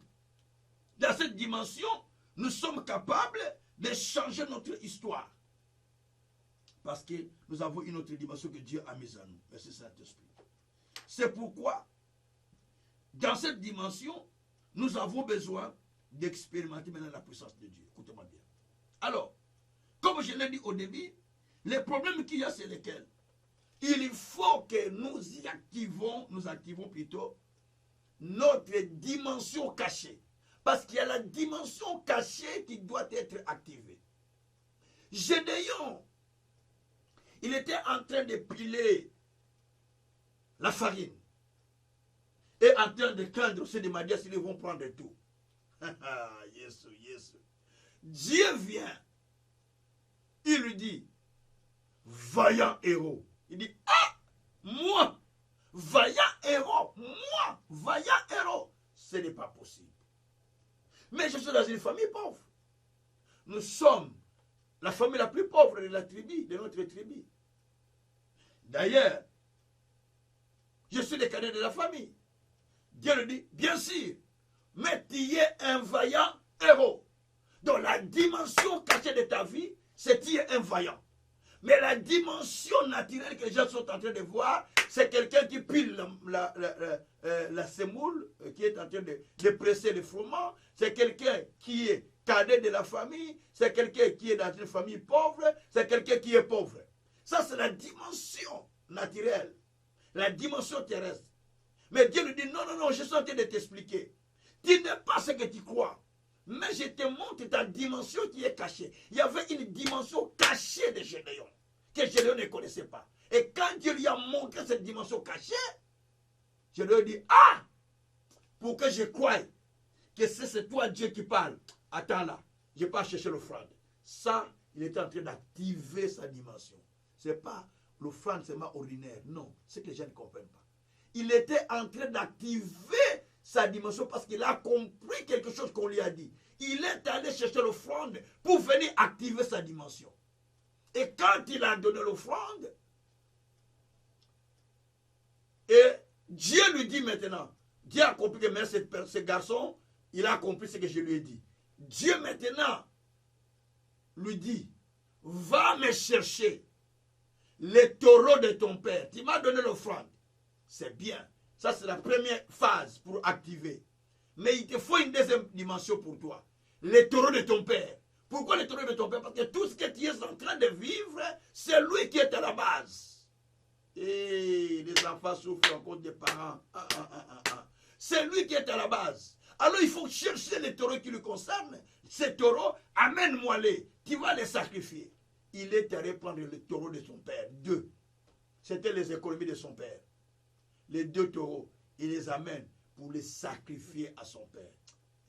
dans cette dimension, nous sommes capables de changer notre histoire. Parce que nous avons une autre dimension que Dieu a mise en nous. Merci Saint-Esprit. C'est pourquoi, dans cette dimension, nous avons besoin d'expérimenter maintenant la puissance de Dieu. Écoutez-moi bien. Alors, comme je l'ai dit au début, les problèmes qu'il y a, c'est lesquels? Il faut que nous activons plutôt notre dimension cachée. Parce qu'il y a la dimension cachée qui doit être activée. Gédéon, il était en train de piler la farine et en train de craindre aussi de Madia s'ils vont prendre tout. Yes. Dieu vient, il lui dit, vaillant héros. Il dit, ah, moi, vaillant héros, ce n'est pas possible. Mais je suis dans une famille pauvre. Nous sommes la famille la plus pauvre de la tribu, de notre tribu. D'ailleurs, je suis le cadet de la famille. Dieu le dit, bien sûr, mais tu es un vaillant héros. Donc la dimension cachée de ta vie, c'est tu es un vaillant. Mais la dimension naturelle que les gens sont en train de voir, c'est quelqu'un qui pile la semoule, qui est en train de presser le froment. C'est quelqu'un qui est cadet de la famille. C'est quelqu'un qui est dans une famille pauvre. C'est quelqu'un qui est pauvre. Ça, c'est la dimension naturelle. La dimension terrestre. Mais Dieu lui dit, non, je suis en train de t'expliquer. Tu n'es pas ce que tu crois. Mais je te montre ta dimension qui est cachée. Il y avait une dimension cachée de Gédéon, que Gédéon ne connaissait pas. Et quand Dieu lui a montré cette dimension cachée, Gédéon dit, ah, pour que je croie que c'est toi Dieu qui parle. Attends là, je n'ai pas cherché l'offrande. Ça, il était en train d'activer sa dimension. Ce n'est pas l'offrande seulement ordinaire. Non, c'est que les gens ne comprennent pas. Il était en train d'activer sa dimension parce qu'il a compris quelque chose qu'on lui a dit. Il est allé chercher l'offrande pour venir activer sa dimension. Et quand il a donné l'offrande, et Dieu lui dit maintenant, Dieu a compris que ce garçon, il a compris ce que je lui ai dit. Dieu maintenant lui dit, va me chercher les taureaux de ton père. Tu m'as donné l'offrande. C'est bien. Ça, c'est la première phase pour activer. Mais il te faut une deuxième dimension pour toi. Les taureaux de ton père. Pourquoi les taureaux de ton père? Parce que tout ce que tu es en train de vivre, c'est lui qui est à la base. Et les enfants souffrent encore des parents. C'est lui qui est à la base. Alors il faut chercher les taureaux qui lui concernent. Ces taureaux, amène-moi-les. Tu vas les sacrifier. Il est allé prendre les taureaux de son père. 2. C'était les économies de son père. Les 2 taureaux, il les amène pour les sacrifier à son père.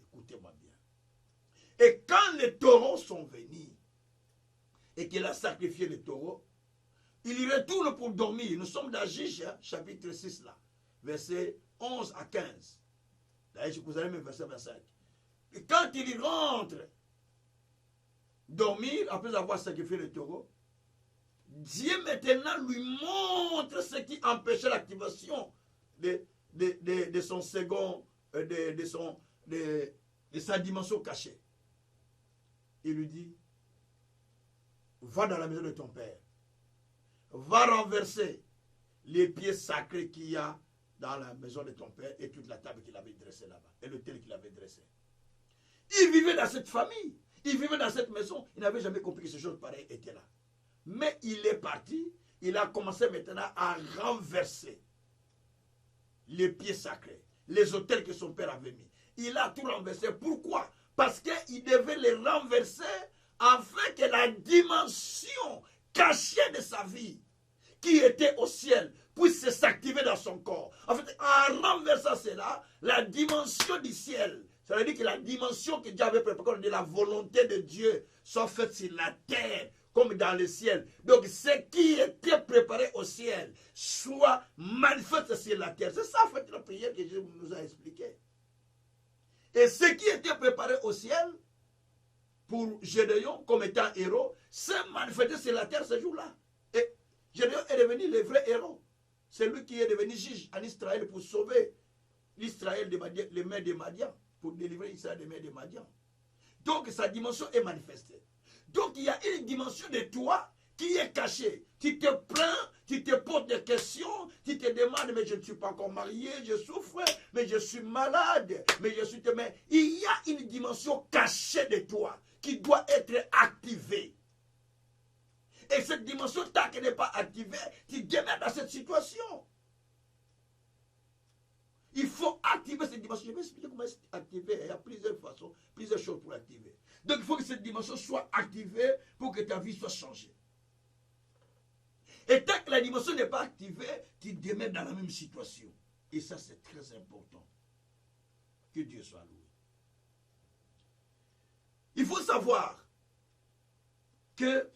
Écoutez-moi bien. Et quand les taureaux sont venus et qu'il a sacrifié les taureaux, il retourne pour dormir. Nous sommes dans Juge, chapitre 6, là, versets 11 à 15. D'ailleurs, vous allez même verset 25. Et quand il rentre dormir, après avoir sacrifié les taureaux, Dieu maintenant lui montre ce qui empêchait l'activation de son second, de sa dimension cachée. Il lui dit, va dans la maison de ton père, va renverser les pieds sacrés qu'il y a dans la maison de ton père et toute la table qu'il avait dressée là-bas, et l'autel qu'il avait dressé. Il vivait dans cette famille, il vivait dans cette maison, il n'avait jamais compris que ces choses pareilles étaient là. Mais il est parti, il a commencé maintenant à renverser les pieds sacrés, les autels que son père avait mis. Il a tout renversé. Pourquoi? Parce qu'il devait les renverser afin que la dimension cachée de sa vie, qui était au ciel, puisse s'activer dans son corps. En fait, en renversant cela, la dimension du ciel, ça veut dire que la dimension que Dieu avait préparée, de la volonté de Dieu, soit faite sur la terre, comme dans le ciel. Donc, ce qui était préparé au ciel soit manifesté sur la terre. C'est ça, en fait, la prière que Jésus nous a expliqué. Et ce qui était préparé au ciel pour Gédéon comme étant héros, s'est manifesté sur la terre ce jour-là. Et Gédéon est devenu le vrai héros. C'est lui qui est devenu juge en Israël pour sauver l'Israël des mains des Madians, pour délivrer Israël des mains des Madians. Donc sa dimension est manifestée. Donc il y a une dimension de toi qui est cachée. Tu te plains, tu te poses des questions, tu te demandes, mais je ne suis pas encore marié, je souffre, mais je suis malade, mais je suis... Mais il y a une dimension cachée de toi qui doit être activée. Et cette dimension, tant qu'elle n'est pas activée, tu demeures dans cette situation. Il faut activer cette dimension. Je vais expliquer comment activer. Il y a plusieurs façons, plusieurs choses pour l'activer. Donc il faut que cette dimension soit activée pour que ta vie soit changée. Et tant que la dimension n'est pas activée, tu demeures dans la même situation. Et ça, c'est très important. Que Dieu soit loué. Il faut savoir que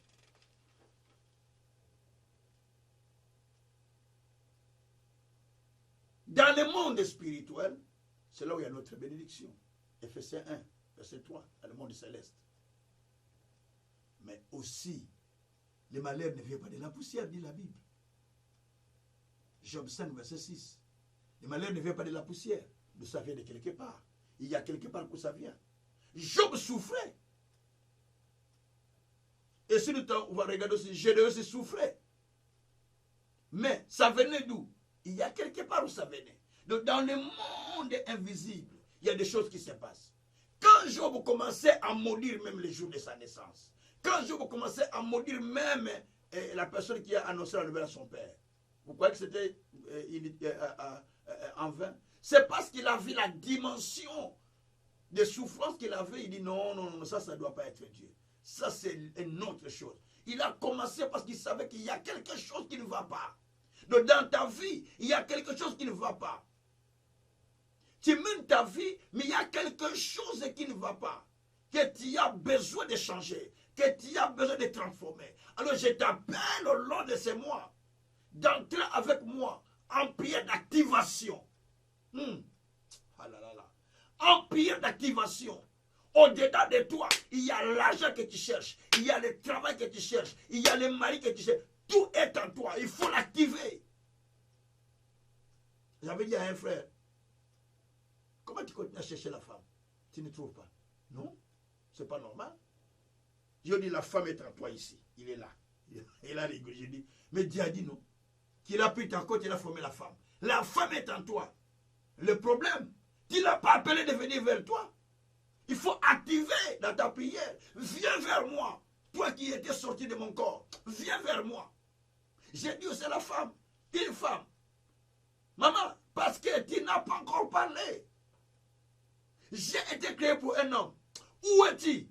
dans le monde spirituel, c'est là où il y a notre bénédiction. Ephésiens 1, verset 3, dans le monde céleste. Mais aussi, le malheur ne vient pas de la poussière, dit la Bible. Job 5, verset 6. Le malheur ne vient pas de la poussière, mais ça vient de quelque part. Il y a quelque part où ça vient. Job souffrait. Et si nous on va regarder aussi, Gédéon aussi souffrait. Mais ça venait d'où? Il y a quelque part où ça venait. Donc dans le monde invisible, il y a des choses qui se passent. Quand Job commençait à maudire même les jours de sa naissance, quand Job commençait à maudire même la personne qui a annoncé la nouvelle à son père, vous croyez que c'était en vain? C'est parce qu'il a vu la dimension de souffrance qu'il avait. Il dit non, non, non, ça ne doit pas être Dieu. Ça, c'est une autre chose. Il a commencé parce qu'il savait qu'il y a quelque chose qui ne va pas. Donc, dans ta vie, il y a quelque chose qui ne va pas. Tu mènes ta vie, mais il y a quelque chose qui ne va pas. Que tu as besoin de changer. Que tu as besoin de transformer. Alors, je t'appelle au long de ces mois d'entrer avec moi en prière d'activation. Ah là là là. En prière d'activation. Au-dedans de toi, il y a l'argent que tu cherches. Il y a le travail que tu cherches. Il y a le mari que tu cherches. Tout est en toi. Il faut l'activer. J'avais dit à un frère, comment tu continues à chercher la femme? Tu ne trouves pas? Non, c'est pas normal. Je dis, la femme est en toi ici. Il est là. Il a rigolé. Je dis, mais Dieu a dit non. Qu'il a pris ta côte, il a formé la femme. La femme est en toi. Le problème, tu ne l'as pas appelé de venir vers toi. Il faut activer dans ta prière. Viens vers moi. Toi qui étais sorti de mon corps. Viens vers moi. J'ai dit, c'est la femme. Une femme. Maman, parce que tu n'as pas encore parlé. J'ai été créé pour un homme. Où es-tu?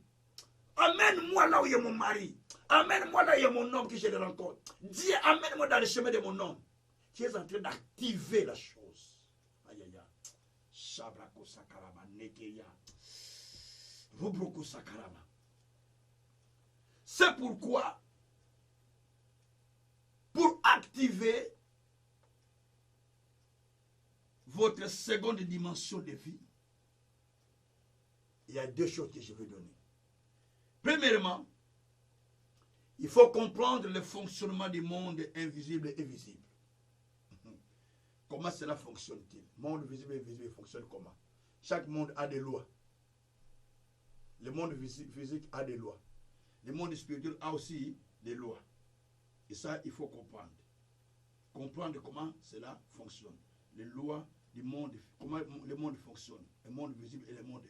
Amène-moi là où il y a mon mari. Amène-moi là où il y a mon homme que je le rencontre. Dis, amène-moi dans le chemin de mon homme. Tu es en train d'activer la chose. Aïe aïe aïe. Shabrako sakarama nekeya. Rubroko sakarama. C'est pourquoi, pour activer votre seconde dimension de vie, il y a deux choses que je vais donner. Premièrement, il faut comprendre le fonctionnement du monde invisible et visible. Comment cela fonctionne-t-il? Monde visible et invisible fonctionne comment? Chaque monde a des lois. Le monde physique a des lois. Le monde spirituel a aussi des lois. Et ça, il faut comprendre. Comprendre comment cela fonctionne. Les lois du monde, comment le monde fonctionne. Le monde visible et le monde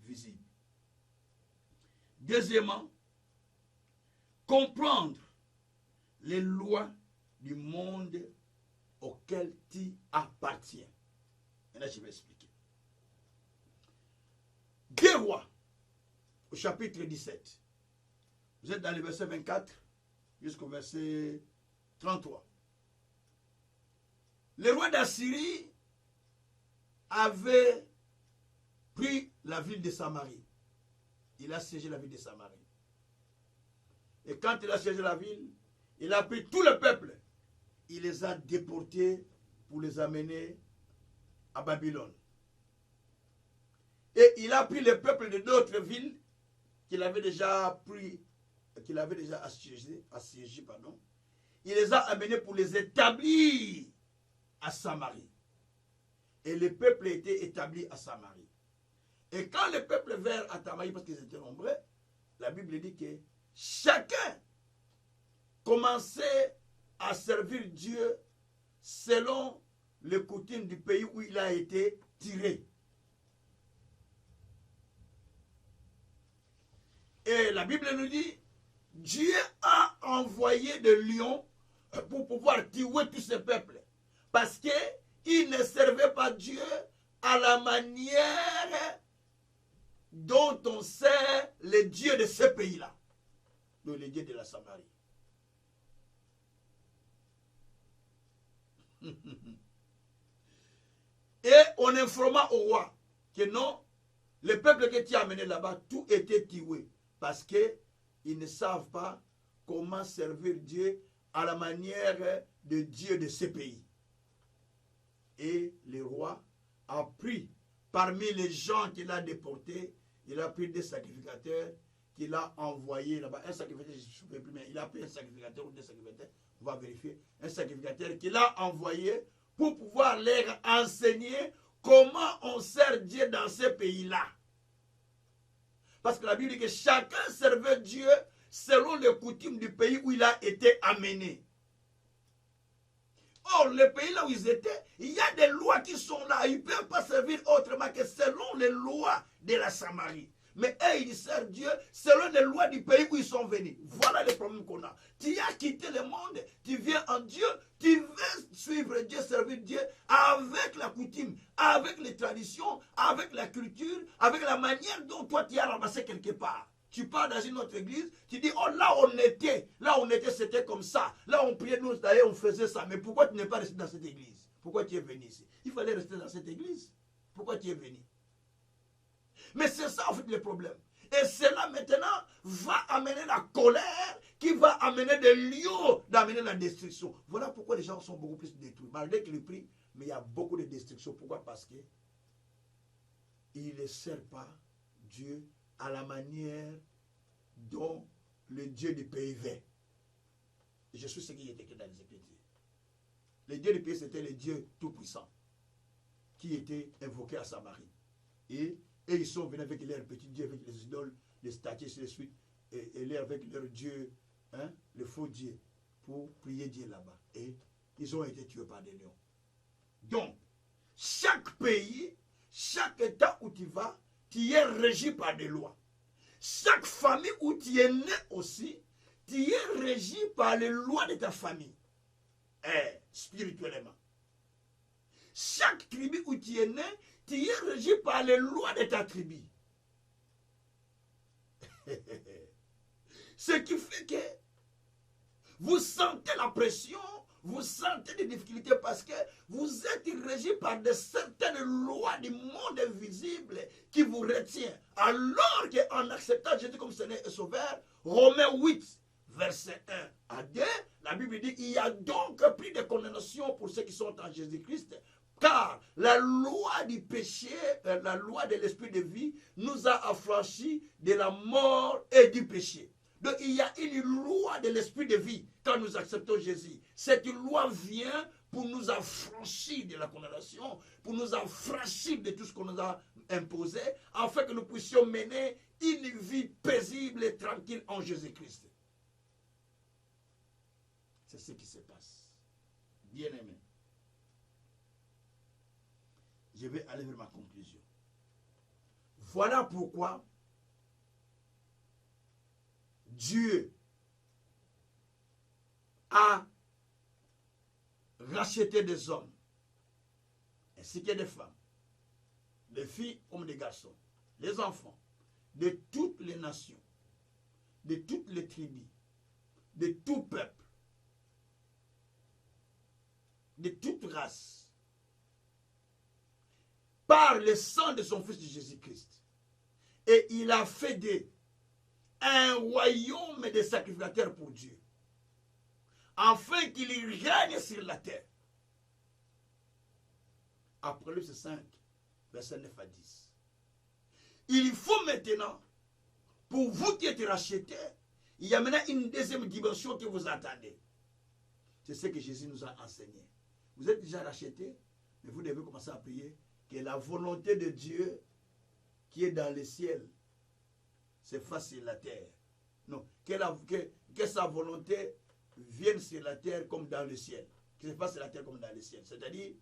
invisible. Deuxièmement, comprendre les lois du monde auquel tu appartiens. Et là, je vais expliquer. 2 Rois, au chapitre 17. Vous êtes dans le verset 24 jusqu'au verset 33. Le roi d'Assyrie avait pris la ville de Samarie. Il a siégé la ville de Samarie. Et quand il a siégé la ville, il a pris tout le peuple. Il les a déportés pour les amener à Babylone. Et il a pris le peuple de d'autres villes qu'il avait déjà pris, qu'il avait déjà assiégé, pardon, il les a amenés pour les établir à Samarie. Et le peuple était établi à Samarie. Et quand le peuple vint à Samarie, parce qu'ils étaient nombreux, la Bible dit que chacun commençait à servir Dieu selon les coutumes du pays où il a été tiré. Et la Bible nous dit, Dieu a envoyé des lions pour pouvoir tuer tous ces peuples. Parce qu'ils ne servaient pas Dieu à la manière dont on sert les dieux de ce pays-là. Donc les dieux de la Samarie. Et on informa au roi que non, le peuple que tu as amené là-bas, tout était tué. Parce qu'ils ne savent pas comment servir Dieu à la manière de Dieu de ce pays. Et le roi a pris parmi les gens qu'il a déportés, il a pris des sacrificateurs qu'il a envoyés là-bas. Un sacrificateur, je ne me souviens plus, mais il a pris un sacrificateur ou des sacrificateurs, on va vérifier, un sacrificateur qu'il a envoyé pour pouvoir leur enseigner comment on sert Dieu dans ce pays-là. Parce que la Bible dit que chacun servait Dieu selon les coutumes du pays où il a été amené. Or, le pays là où ils étaient, il y a des lois qui sont là. Ils ne peuvent pas servir autrement que selon les lois de la Samarie. Mais eux, ils servent Dieu selon les lois du pays où ils sont venus. Voilà le problème qu'on a. Tu as quitté le monde, tu viens en Dieu, tu veux suivre Dieu, servir Dieu avec la coutume, avec les traditions, avec la culture, avec la manière dont toi tu as ramassé quelque part. Tu pars dans une autre église, tu dis, oh là on était, c'était comme ça. Là on priait, nous d'ailleurs on faisait ça. Mais pourquoi tu n'es pas resté dans cette église? Pourquoi tu es venu ici? Il fallait rester dans cette église. Pourquoi tu es venu? Mais c'est ça en fait le problème. Et cela maintenant va amener la colère qui va amener des lieux d'amener la destruction. Voilà pourquoi les gens sont beaucoup plus détruits. Malgré qu'ils prient, mais il y a beaucoup de destruction. Pourquoi? Parce qu'ils ne servent pas Dieu à la manière dont le Dieu du pays veut. Je suis ce qui est écrit dans les Écritures. Le Dieu du pays, c'était le Dieu tout-puissant qui était invoqué à Samarie. Et ils sont venus avec leurs petits dieux, avec les idoles, les statues, et suite, et avec leur Dieu, hein, le faux Dieu, pour prier Dieu là-bas. Et ils ont été tués par des lions. Donc, chaque pays, chaque État où tu vas, tu es régi par des lois. Chaque famille où tu es né aussi, tu es régi par les lois de ta famille, spirituellement. Chaque tribu où tu es né, tu es régi par les lois de ta tribu. Ce qui fait que vous sentez la pression, vous sentez des difficultés parce que vous êtes régi par de certaines lois du monde invisible qui vous retient. Alors qu'en acceptant Jésus comme Seigneur et Sauveur, Romains 8, verset 1 à 2, la Bible dit il y a donc plus de condamnation pour ceux qui sont en Jésus-Christ. Car la loi du péché, la loi de l'esprit de vie, nous a affranchis de la mort et du péché. Donc il y a une loi de l'esprit de vie quand nous acceptons Jésus. Cette loi vient pour nous affranchir de la condamnation, pour nous affranchir de tout ce qu'on nous a imposé, afin que nous puissions mener une vie paisible et tranquille en Jésus-Christ. C'est ce qui se passe. Bien-aimé. Je vais aller vers ma conclusion. Voilà pourquoi Dieu a racheté des hommes, ainsi que des femmes, des filles comme des garçons, les enfants, de toutes les nations, de toutes les tribus, de tout peuple, de toute race, par le sang de son Fils de Jésus-Christ. Et il a fait un royaume de sacrificateurs pour Dieu, afin qu'il règne sur la terre. Apocalypse 5, verset 9 à 10. Il faut maintenant Pour vous qui êtes rachetés, il y a maintenant une deuxième dimension que vous attendez. C'est ce que Jésus nous a enseigné. Vous êtes déjà rachetés, mais vous devez commencer à prier que la volonté de Dieu qui est dans le ciel se fasse sur la terre. Non, que sa volonté vienne sur la terre comme dans le ciel. Que se fasse sur la terre comme dans le ciel. C'est-à-dire,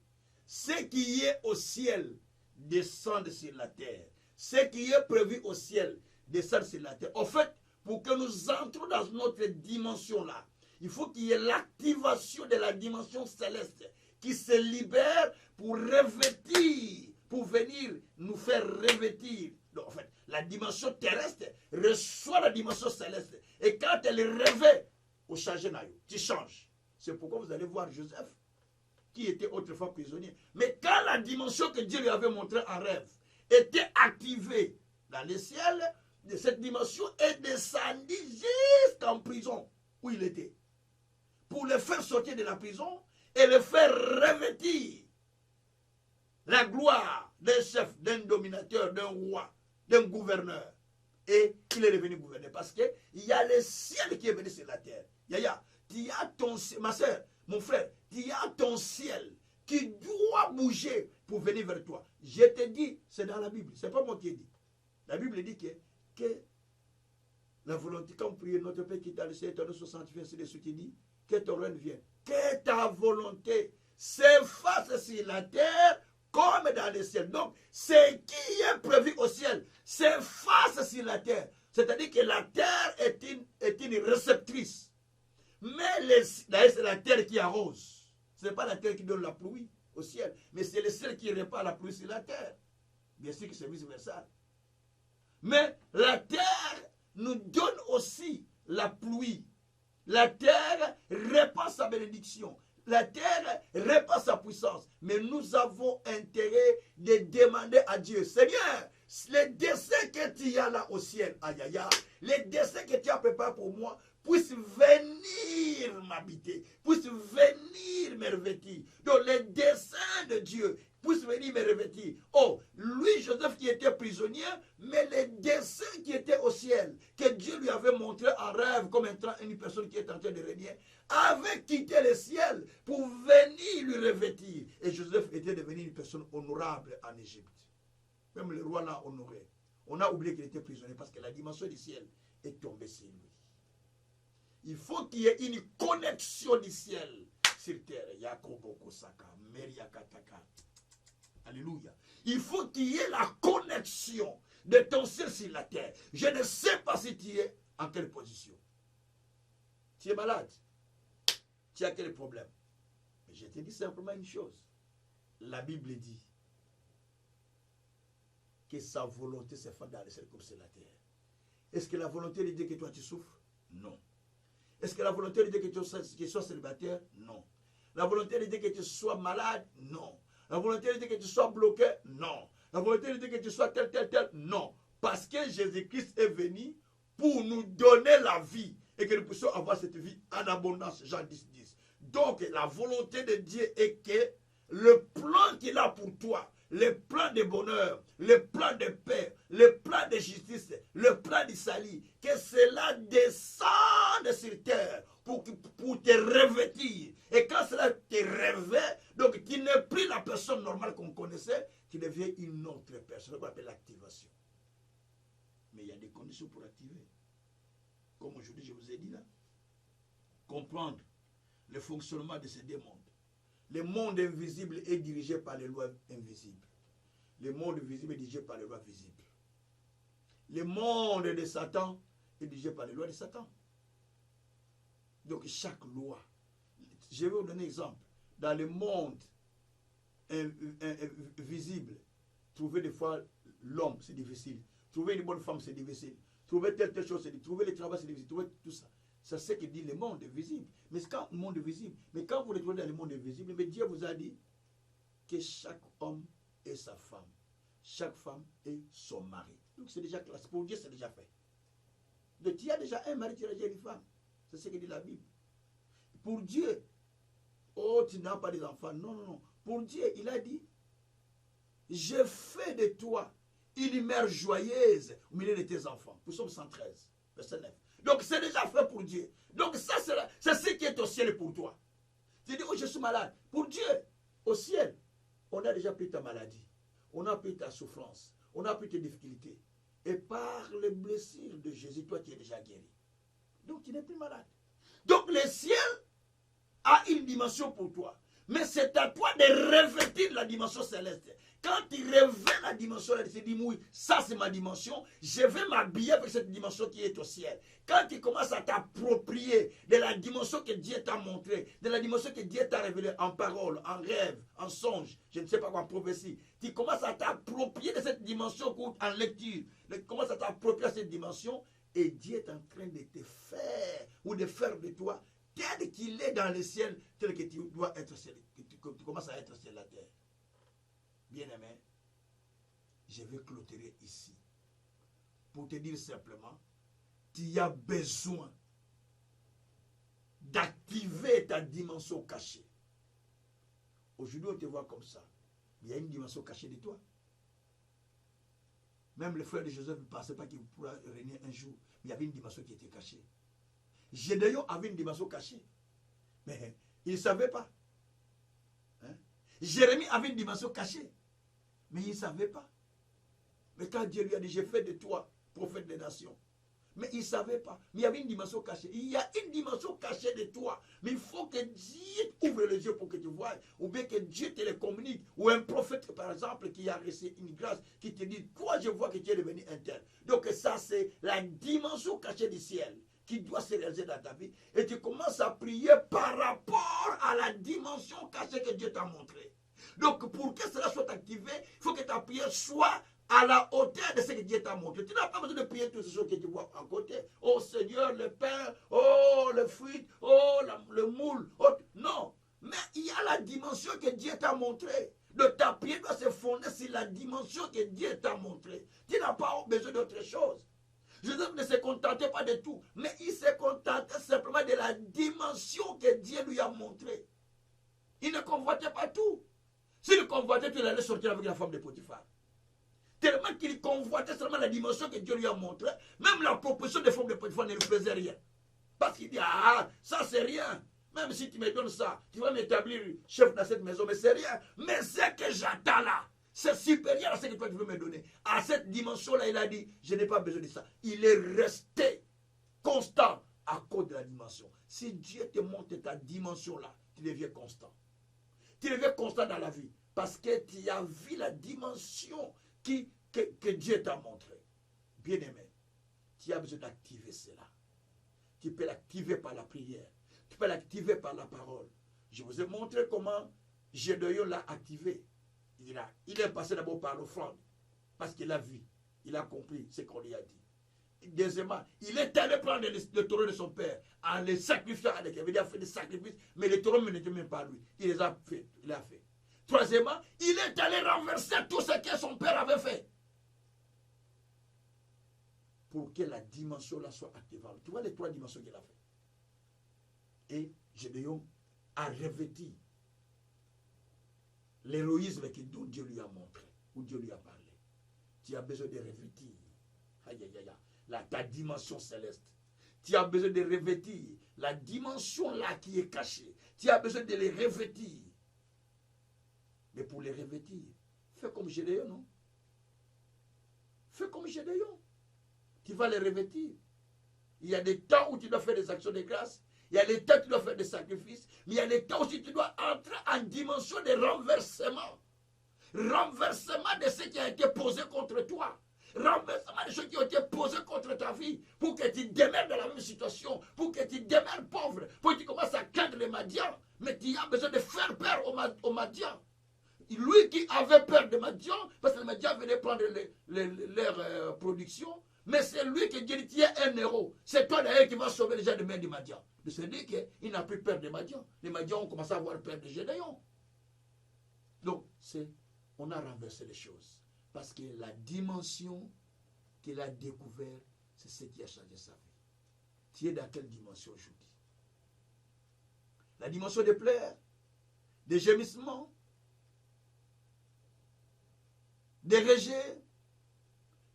ce qui est au ciel descende sur la terre. Ce qui est prévu au ciel descend sur la terre. En fait, pour que nous entrons dans notre dimension-là, il faut qu'il y ait l'activation de la dimension céleste qui se libère pour revêtir, pour venir nous faire revêtir. Donc, en fait, la dimension terrestre reçoit la dimension céleste. Et quand elle est revêt, au changer, tu changes. C'est pourquoi vous allez voir Joseph, qui était autrefois prisonnier. Mais quand la dimension que Dieu lui avait montrée en rêve était activée dans le ciel, de cette dimension est descendue jusqu'en prison où il était. Pour le faire sortir de la prison et le faire revêtir la gloire d'un chef, d'un dominateur, d'un roi, d'un gouverneur. Et il est devenu gouverneur parce qu'il y a le ciel qui est venu sur la terre. Yaya, tu as ton, ma soeur, mon frère, tu as ton ciel qui doit bouger pour venir vers toi. Je te dis, c'est dans la Bible, c'est pas moi qui ai dit. La Bible dit que la volonté, quand vous priez notre Père qui est dans le ciel, ton nom soit sanctifié, c'est ce qu'il dit, que ton règne vienne, que ta volonté s'efface sur la terre comme dans le ciel. Donc, ce qui est prévu au ciel s'efface sur la terre. C'est-à-dire que la terre est une réceptrice. Mais c'est la terre qui arrose. Ce n'est pas la terre qui donne la pluie au ciel, mais c'est le ciel qui répand la pluie sur la terre. Bien sûr que c'est vice-versa. Mais la terre nous donne aussi la pluie. La terre répand sa bénédiction. La terre répand sa puissance. Mais nous avons intérêt de demander à Dieu, Seigneur, les desseins que tu as là au ciel, aïe aïe aïe, les desseins que tu as préparés pour moi, puissent venir m'habiter, puissent venir me revêtir. Donc les desseins de Dieu puissent venir me revêtir. Oh, lui, Joseph qui était prisonnier, mais les desseins qui étaient au ciel, que Dieu lui avait montré en rêve comme étant une personne qui est en train de régner, avait quitté le ciel pour venir lui revêtir. Et Joseph était devenu une personne honorable en Égypte. Même le roi l'a honoré. On a oublié qu'il était prisonnier parce que la dimension du ciel est tombée sur lui. Il faut qu'il y ait une connexion du ciel sur terre. Alléluia. Il faut qu'il y ait la connexion de ton ciel sur la terre. Je ne sais pas si tu es en quelle position. Tu es malade. Tu as quel problème? Mais je te dis simplement une chose. La Bible dit que sa volonté se fait dans le ciel comme sur la terre. Est-ce que la volonté de Dieu que toi tu souffres? Non. Est-ce que la volonté de Dieu que tu sois célibataire? Non. La volonté de Dieu que tu sois malade? Non. La volonté de Dieu que tu sois bloqué? Non. La volonté de Dieu que tu sois tel? Non. Parce que Jésus-Christ est venu pour nous donner la vie et que nous puissions avoir cette vie en abondance. Jean 10:10. Donc, la volonté de Dieu est que le plan qu'il a pour toi, le plan de bonheur, le plan de paix, le plan de justice, le plan du salut, que cela descende sur terre pour te revêtir. Et quand cela te revêt, donc tu n'es plus la personne normale qu'on connaissait, tu deviens une autre personne, qu'on appelle l'activation. Mais il y a des conditions pour activer. Comme aujourd'hui je vous ai dit là, comprendre le fonctionnement de ces deux mondes. Le monde invisible est dirigé par les lois invisibles. Le monde visible est dirigé par les lois visibles. Le monde de Satan est dirigé par les lois de Satan. Donc chaque loi. Je vais vous donner un exemple. Dans le monde visible, trouver des fois l'homme, c'est difficile. Trouver une bonne femme, c'est difficile. Trouver telle chose, c'est difficile. Trouver le travail, c'est difficile. Trouver tout ça. C'est ce que dit le monde visible. Mais quand le monde visible, mais quand vous retrouvez dans le monde invisible, mais Dieu vous a dit que chaque homme est sa femme. Chaque femme est son mari. Donc c'est déjà clair. Pour Dieu, c'est déjà fait. Donc tu as déjà un mari, tu as déjà une femme. C'est ce que dit la Bible. Pour Dieu, oh, tu n'as pas des enfants. Non, non, non. Pour Dieu, il a dit, je fais de toi une mère joyeuse au milieu de tes enfants. Nous sommes 113, verset 9. Donc c'est déjà fait pour Dieu. Donc ça, c'est ce qui est au ciel pour toi. Tu dis, oh, je suis malade. Pour Dieu, au ciel, on a déjà pris ta maladie. On a pris ta souffrance. On a pris tes difficultés. Et par les blessures de Jésus, toi, tu es déjà guéri. Donc tu n'es plus malade. Donc le ciel a une dimension pour toi. Mais c'est à toi de revêtir la dimension céleste. Quand tu revêts la dimension céleste, tu dis, oui, ça c'est ma dimension, je vais m'habiller avec cette dimension qui est au ciel. Quand tu commences à t'approprier de la dimension que Dieu t'a montrée, de la dimension que Dieu t'a révélée en parole, en rêve, en songe, je ne sais pas quoi, en prophétie, tu commences à t'approprier de cette dimension en lecture, tu commences à t'approprier de cette dimension, et Dieu est en train de te faire, ou de faire de toi, tel qu'il est dans le ciel, tel que tu dois être, que tu commences à être sur la terre. Bien-aimé, je vais clôturer ici pour te dire simplement, tu as besoin d'activer ta dimension cachée. Aujourd'hui, on te voit comme ça. Il y a une dimension cachée de toi. Même le frère de Joseph ne pensait pas qu'il pourra régner un jour. Mais il y avait une dimension qui était cachée. Gédéon avait une dimension cachée. Mais il ne savait pas. Hein? Jérémie avait une dimension cachée. Mais il ne savait pas. Mais quand Dieu lui a dit, j'ai fait de toi prophète des nations. Mais il ne savait pas. Mais il y avait une dimension cachée. Il y a une dimension cachée de toi. Mais il faut que Dieu ouvre les yeux pour que tu vois. Ou bien que Dieu te le communique. Ou un prophète, par exemple, qui a reçu une grâce, qui te dit, toi, je vois que tu es devenu un tel. Donc ça, c'est la dimension cachée du ciel qui doit se réaliser dans ta vie. Et tu commences à prier par rapport à la dimension cachée que Dieu t'a montrée. Donc, pour que cela soit activé, il faut que ta prière soit à la hauteur de ce que Dieu t'a montré. Tu n'as pas besoin de prier toutes ces choses que tu vois à côté. Oh Seigneur, le pain, oh le fruit, oh le moule. Oh, non. Mais il y a la dimension que Dieu t'a montrée. Donc ta prière doit se fonder sur la dimension que Dieu t'a montrée. Tu n'as pas besoin d'autre chose. Joseph ne se contentait pas de tout, mais il se contentait simplement de la dimension que Dieu lui a montrée. Il ne convoitait pas tout. S'il convoitait, il allait sortir avec la femme de Potiphar. Tellement qu'il convoitait seulement la dimension que Dieu lui a montrée, même la proposition de femme de Potiphar ne lui faisait rien. Parce qu'il dit, ah, ça c'est rien. Même si tu me donnes ça, tu vas m'établir chef dans cette maison, mais c'est rien. Mais ce que j'attends là, c'est supérieur à ce que toi tu veux me donner. À cette dimension-là, il a dit, je n'ai pas besoin de ça. Il est resté constant à cause de la dimension. Si Dieu te montre ta dimension-là, tu deviens constant. Tu deviens constant dans la vie. Parce que tu as vu la dimension que Dieu t'a montrée. Bien-aimé, tu as besoin d'activer cela. Tu peux l'activer par la prière. Tu peux l'activer par la parole. Je vous ai montré comment Gédéon l'a activé. Il est passé d'abord par l'offrande. Parce qu'il a vu. Il a compris ce qu'on lui a dit. Deuxièmement, il est allé prendre le taureau de son père en les sacrifiant avec lui. Il a fait des sacrifices, mais les taureaux n'étaient même pas lui. Il les a fait. Il a fait. Troisièmement, il est allé renverser tout ce que son père avait fait. Pour que la dimension là soit activée. Tu vois les trois dimensions qu'il a fait. Et Gédéon a revêtu l'héroïsme que Dieu lui a montré, ou Dieu lui a parlé. Tu as besoin de revêtir ta dimension céleste. Tu as besoin de revêtir la dimension là qui est cachée. Tu as besoin de les revêtir. Mais pour les revêtir, fais comme Gédéon, non? Fais comme Gédéon. Tu vas les revêtir. Il y a des temps où tu dois faire des actions de grâce. Il y a des temps où tu dois faire des sacrifices. Mais il y a des temps aussi où tu dois entrer en dimension de renversement. Renversement de ce qui a été posé contre toi. Renversement des choses qui ont été posées contre ta vie. Pour que tu demeures dans la même situation. Pour que tu demeures pauvre. Pour que tu commences à craindre les Madians. Mais tu as besoin de faire peur aux Madians. Lui qui avait peur de Madian, parce que les Madians venaient prendre leur production. Mais c'est lui qui dit, tu es un héros. C'est toi d'ailleurs qui vas sauver les gens de main de Madian. De se dire qu'il n'a plus peur de Madian. Les Madians ont commencé à avoir peur de Gédéon. Donc, on a renversé les choses. Parce que la dimension qu'il a découverte, c'est ce qui a changé sa vie. Tu es dans quelle dimension aujourd'hui? La dimension des pleurs, des gémissements, des rejets,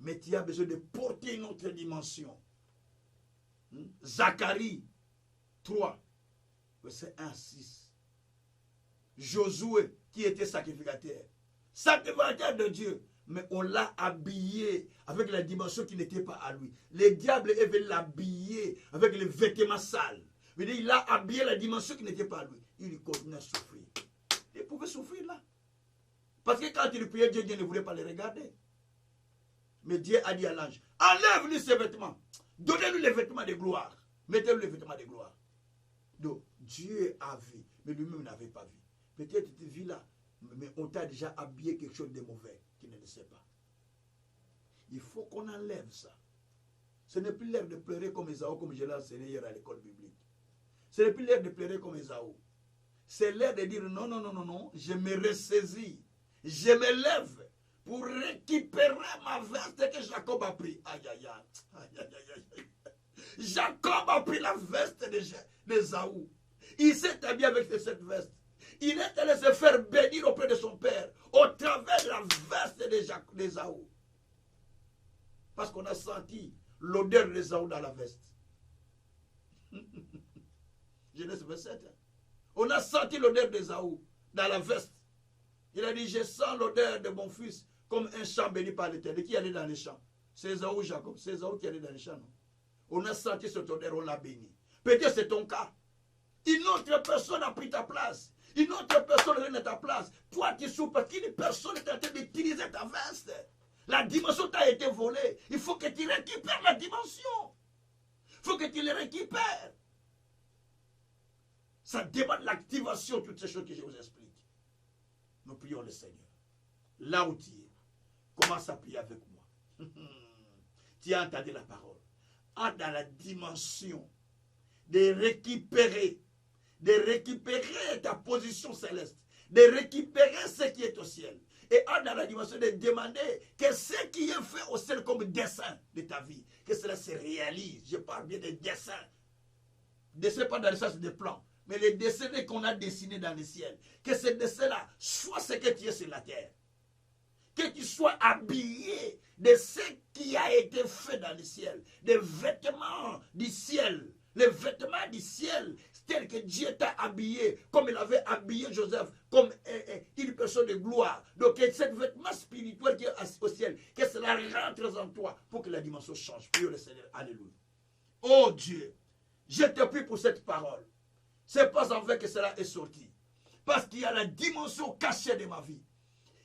Mais tu as besoin de porter une autre dimension. Zacharie 3, verset 1 à 6. Josué, qui était sacrificateur de Dieu, mais on l'a habillé avec la dimension qui n'était pas à lui. Le diable est venu l'habiller avec les vêtements sales. Il a habillé la dimension qui n'était pas à lui. Il continue à souffrir. Il pouvait souffrir là. Parce que quand il priait, Dieu ne voulait pas le regarder. Mais Dieu a dit à l'ange, enlève-lui ses vêtements. Donnez-lui les vêtements de gloire. Mettez-lui les vêtements de gloire. Donc, Dieu a vu, mais lui-même n'avait pas vu. Peut-être tu vis là, mais on t'a déjà habillé quelque chose de mauvais, qui ne le sait pas. Il faut qu'on enlève ça. Ce n'est plus l'heure de pleurer comme Esaü, comme je l'ai enseigné hier à l'école biblique. Ce n'est plus l'heure de pleurer comme Esaü. C'est l'heure de dire non, non, non, non, non, je me ressaisis. Je me lève pour récupérer ma veste que Jacob a pris. Aïe, aïe, aïe, aïe, aïe, aïe. Jacob a pris la veste d'Esaü. Il s'est habillé avec cette veste. Il est allé se faire bénir auprès de son père au travers de la veste d'Esaü. Parce qu'on a senti l'odeur d'Esaü dans la veste. Genèse 27. On a senti l'odeur d'Esaü dans la veste. Il a dit, je sens l'odeur de mon fils comme un champ béni par l'Éternel. Qui allait dans les champs? C'est Esaü ou Jacob? C'est Esaü qui allait dans les champs, non? On a senti cette odeur, on l'a béni. Peut-être c'est ton cas. Une autre personne a pris ta place. Une autre personne est à ta place. Toi, tu souffres parce qu'une personne est en train d'utiliser ta veste. La dimension t'a été volée. Il faut que tu récupères la dimension. Il faut que tu les récupères. Ça demande l'activation de toutes ces choses que je vous explique. Nous prions le Seigneur. Là où tu es, commence à prier avec moi. Tu as entendu la parole. Entre dans la dimension de récupérer ta position céleste, de récupérer ce qui est au ciel. Et entre dans la dimension de demander que ce qui est fait au ciel comme dessein de ta vie, que cela se réalise. Je parle bien des dessins. Dessin pas dans le sens des plans, mais les dessins qu'on a dessinés dans le ciel. Que ces dessins-là soient ce que tu es sur la terre. Que tu sois habillé de ce qui a été fait dans le ciel. Des vêtements du ciel. Les vêtements du ciel, tels que Dieu t'a habillé, comme il avait habillé Joseph, comme une personne de gloire. Donc, ce vêtement spirituel qui est au ciel, que cela rentre en toi pour que la dimension change. Prions le Seigneur. Alléluia. Oh Dieu, je te prie pour cette parole. C'est pas en fait que cela est sorti. Parce qu'il y a la dimension cachée de ma vie.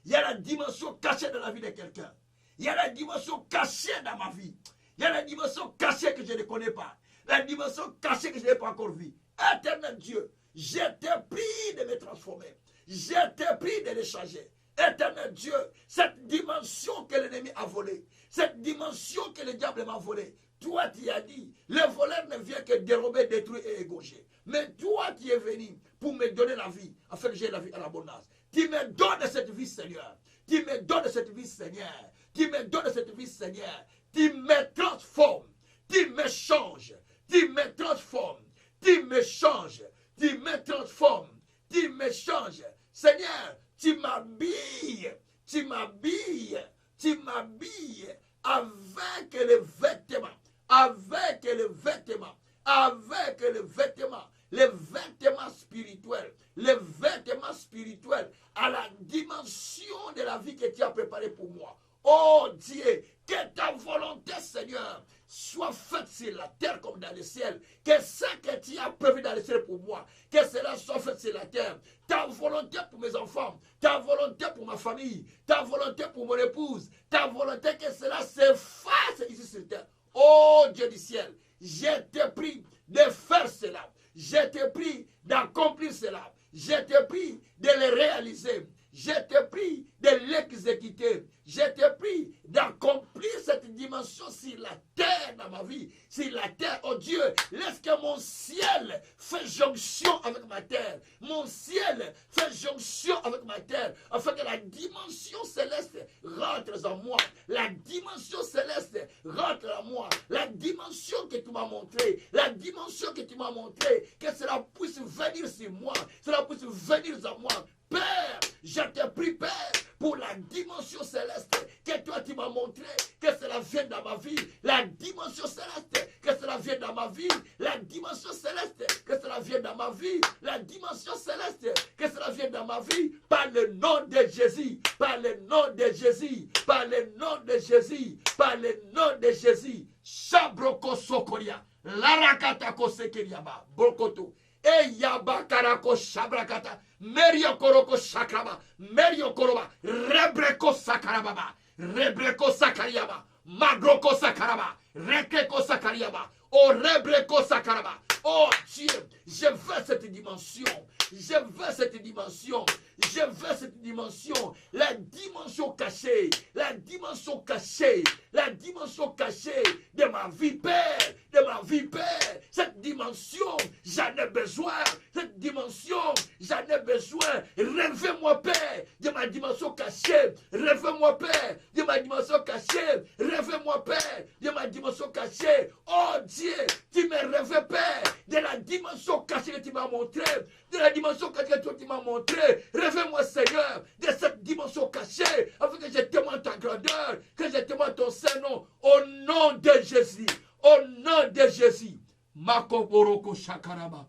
Il y a la dimension cachée de la vie de quelqu'un. Il y a la dimension cachée dans ma vie. Il y a la dimension cachée que je ne connais pas. La dimension cachée que je n'ai pas encore vue. Éternel Dieu, je te prie de me transformer. Je te prie de les changer. Éternel Dieu, cette dimension que l'ennemi a volée, cette dimension que le diable m'a volée, toi tu as dit, le voleur ne vient que dérober, détruire et égorger. Mais toi qui es venu pour me donner la vie, afin que j'ai la vie à l'abondance. Tu me donnes cette vie, Seigneur. Tu me donnes cette vie, Seigneur. Tu me donnes cette vie, Seigneur. Tu me transformes. Tu me changes. Tu me transformes. Tu me changes. Tu me transformes. Tu me changes. Seigneur, tu m'habilles. Tu m'habilles. Tu m'habilles avec les vêtements. Avec les vêtements. Avec les vêtements. Les vêtements spirituels. Les vêtements spirituels à la dimension de la vie que tu as préparée pour moi. Oh Dieu, que ta volonté, Seigneur, soit faite sur la terre comme dans le ciel. Que ce que tu as prévu dans le ciel pour moi, que cela soit fait sur la terre. Ta volonté pour mes enfants, ta volonté pour ma famille, ta volonté pour mon épouse, ta volonté que cela se fasse ici sur terre. Oh Dieu du ciel, je te prie de faire cela. Je te prie d'accomplir cela. Je te prie de le réaliser. Je te prie de l'exécuter. Je te prie d'accomplir cette dimension sur la terre dans ma vie. Sur la terre, oh Dieu, laisse que mon ciel fasse jonction avec ma terre. Mon ciel fasse jonction avec ma terre. Afin que la dimension céleste rentre en moi. La dimension céleste rentre en moi. La dimension que tu m'as montrée. La dimension que tu m'as montrée. Que cela puisse venir sur moi. Cela puisse venir en moi. Père, je te prie, Père, pour la dimension céleste que toi tu m'as montré, que cela cela vienne dans ma vie, la dimension céleste, que cela vienne dans ma vie, la dimension céleste, que cela vienne dans ma vie, la dimension céleste, que cela vienne dans ma vie, par le nom de Jésus, par le nom de Jésus, par le nom de Jésus, par le nom de Jésus. Shabroko Sokoria, Larakatako Sekeriaba, Brokoto, Eyaba Karako Shabrakata, Merio Koroko Shakraba, Merio Koroba, Rebreko Sakarababa, Rebreko Sakariaba, Magroko Sakaraba, Rekeko Sakariaba, Oh Rebreko Sakaraba. Oh Dieu, je veux cette dimension, je veux cette dimension, je veux cette dimension, la dimension cachée, la dimension cachée, la dimension cachée de ma vie, Père, de ma vie, Père. Cette dimension, j'en ai besoin, cette dimension, j'en ai besoin. Réveille-moi, Père, de ma dimension cachée, réveille-moi, Père, de ma dimension cachée, réveille-moi, Père, de ma dimension cachée. Oh Dieu, tu me réveilles, Père, de la dimension cachée que tu m'as montrée, de la dimension cachée que tu m'as montrée. Réveille-moi, Seigneur, de cette dimension cachée, afin que je témoigne ta grandeur, que je témoigne ton Saint-Nom, au nom de Jésus, au nom de Jésus. Makoboroko Shakaraba.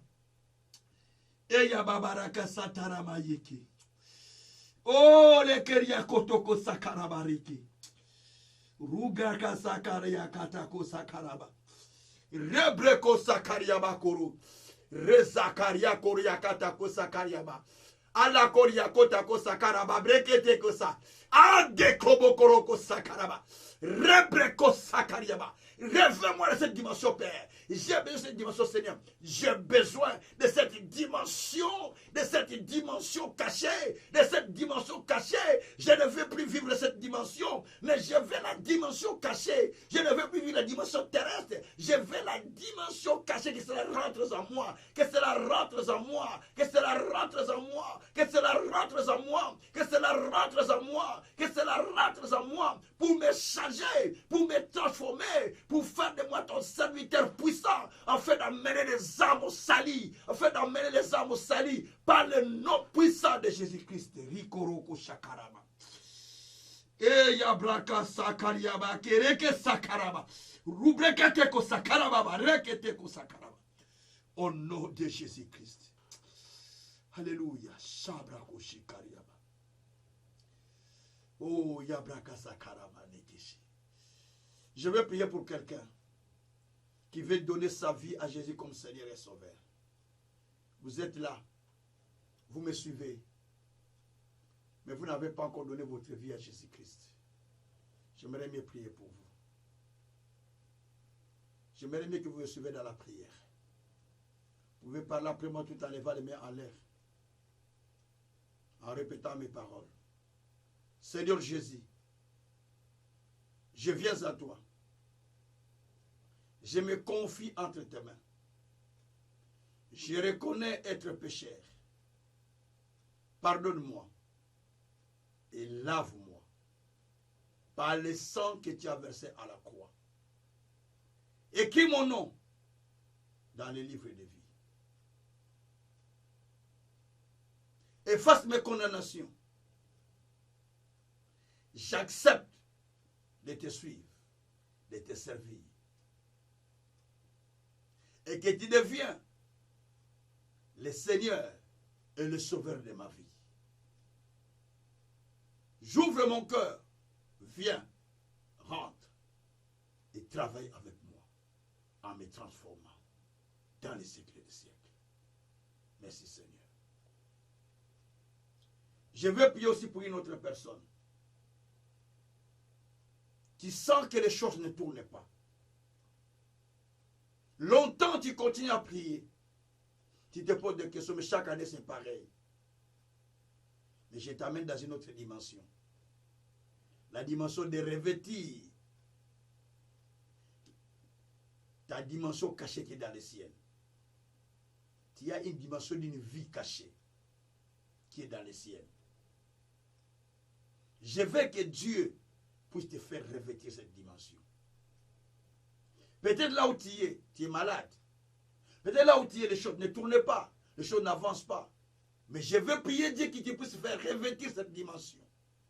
Eya babaraka satarama yeke. Oh, le keria kotoko sakaraba reke. Rugaka sakaria katako sakaraba. Rebreko sakariaba koro. Rezakaria koria katako sakariaba. Ala koria kotako sakaraba. Brekete kosa. Ande kobo koroko sakaraba. Rebreko sakariaba. Réveille-moi de cette dimension, Père. J'ai besoin de cette dimension, Seigneur. J'ai besoin de cette dimension cachée, de cette dimension cachée. Je ne veux plus vivre cette dimension, mais je veux la dimension cachée. Je ne veux plus vivre la dimension terrestre. Je veux la dimension cachée, que cela rentre en moi, que cela rentre en moi, que cela rentre en moi, que cela rentre en moi, que cela rentre en moi, que cela rentre en moi, pour me changer, pour me transformer, pour faire de moi ton serviteur puissant, afin d'amener les âmes au salut, afin d'amener les âmes au salut, par le nom puissant de Jésus-Christ. Rikoroko Shakaraba. Eya braka sakariaba, kereke sakaraba, rubrekete ko sakaraba, rekete ko sakaraba. Au nom de Jésus-Christ. Alléluia. Shabrako shikariaba. Oh, yabraka sakaraba nekeshi. Je vais prier pour quelqu'un qui veut donner sa vie à Jésus comme Seigneur et Sauveur. Vous êtes là, vous me suivez, mais vous n'avez pas encore donné votre vie à Jésus-Christ. J'aimerais mieux prier pour vous. J'aimerais mieux que vous me suivez dans la prière. Vous pouvez parler après moi tout en levant les mains en l'air, en répétant mes paroles. Seigneur Jésus, je viens à toi. Je me confie entre tes mains. Je reconnais être pécheur. Pardonne-moi et lave-moi par le sang que tu as versé à la croix. Écris mon nom dans le livre de vie. Efface mes condamnations. J'accepte de te suivre, de te servir. Et que tu deviens le Seigneur et le Sauveur de ma vie. J'ouvre mon cœur, viens, rentre et travaille avec moi en me transformant dans les siècles des siècles. Merci Seigneur. Je veux prier aussi pour une autre personne qui sent que les choses ne tournent pas. Longtemps tu continues à prier. Tu te poses des questions, mais chaque année c'est pareil. Mais je t'amène dans une autre dimension. La dimension de revêtir ta dimension cachée qui est dans les ciels. Tu as une dimension d'une vie cachée qui est dans les ciels. Je veux que Dieu puisse te faire revêtir cette dimension. Peut-être là où tu es malade. Peut-être là où tu es, les choses ne tournent pas, les choses n'avancent pas. Mais je veux prier Dieu qui te puisse faire revêtir cette dimension.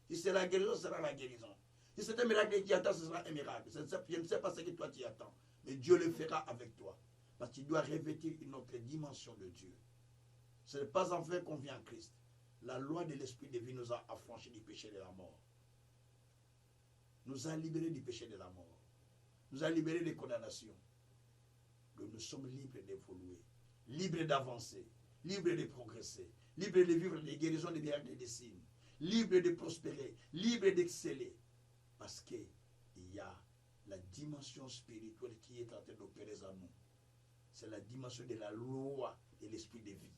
Si c'est la guérison, ce sera la guérison. Si c'est un miracle qui attend, ce sera un miracle. Je ne sais pas ce que toi tu attends. Mais Dieu le fera avec toi. Parce que tu dois revêtir une autre dimension de Dieu. Ce n'est pas en fait qu'on vient en Christ. La loi de l'esprit de vie nous a affranchis du péché de la mort. Nous a libérés du péché de la mort. Nous a libérés des condamnations. Donc nous sommes libres d'évoluer, libres d'avancer, libres de progresser, libres de vivre des guérisons, des miracles et des signes, libres de prospérer, libres d'exceller. Parce qu'il y a la dimension spirituelle qui est en train d'opérer en nous. C'est la dimension de la loi de l'esprit de vie.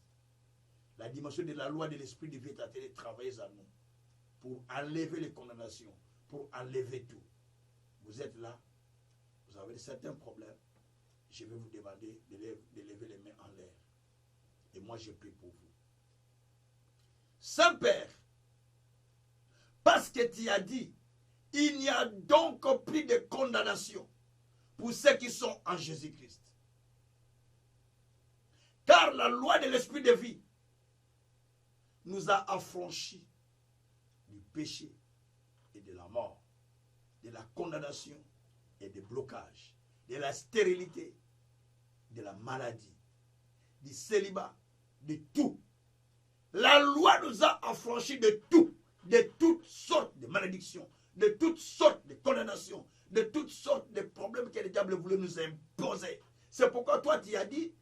La dimension de la loi de l'esprit de vie est en train de travailler en nous pour enlever les condamnations, pour enlever tout. Vous êtes là, vous avez certains problèmes. Je vais vous demander de lever les mains en l'air. Et moi, je prie pour vous. Saint-Père, parce que tu as dit, il n'y a donc plus de condamnation pour ceux qui sont en Jésus-Christ. Car la loi de l'esprit de vie nous a affranchis du péché et de la mort, de la condamnation et des blocages, de la stérilité, de la maladie, du célibat, de tout. La loi nous a affranchis de tout, de toutes sortes de malédictions, de toutes sortes de condamnations, de toutes sortes de problèmes que le diable voulait nous imposer. C'est pourquoi toi tu as dit,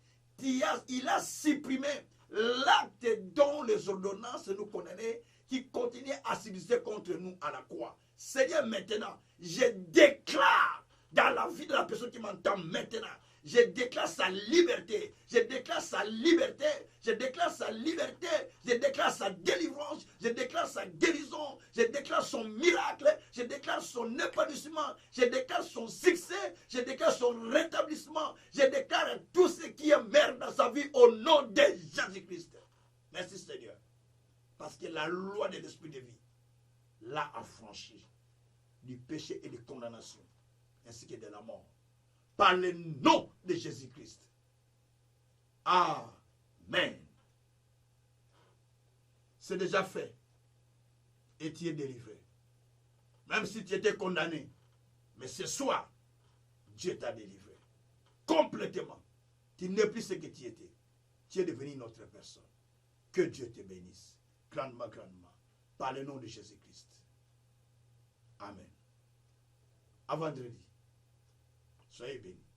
il a supprimé l'acte dont les ordonnances nous condamnaient, qui continuait à subsister contre nous à la croix. Seigneur, maintenant, je déclare dans la vie de la personne qui m'entend maintenant, je déclare sa liberté, je déclare sa liberté, je déclare sa liberté, je déclare sa délivrance, je déclare sa guérison, je déclare son miracle, je déclare son épanouissement, je déclare son succès, je déclare son rétablissement, je déclare tout ce qui est merde dans sa vie au nom de Jésus-Christ. Merci Seigneur. Parce que la loi de l'esprit de vie l'a affranchi du péché et de condamnation, ainsi que de la mort. Par le nom de Jésus-Christ. Amen. C'est déjà fait. Et tu es délivré. Même si tu étais condamné. Mais ce soir, Dieu t'a délivré. Complètement. Tu n'es plus ce que tu étais. Tu es devenu une autre personne. Que Dieu te bénisse. Grandement, grandement. Par le nom de Jésus-Christ. Amen. À vendredi. Soyez bénis.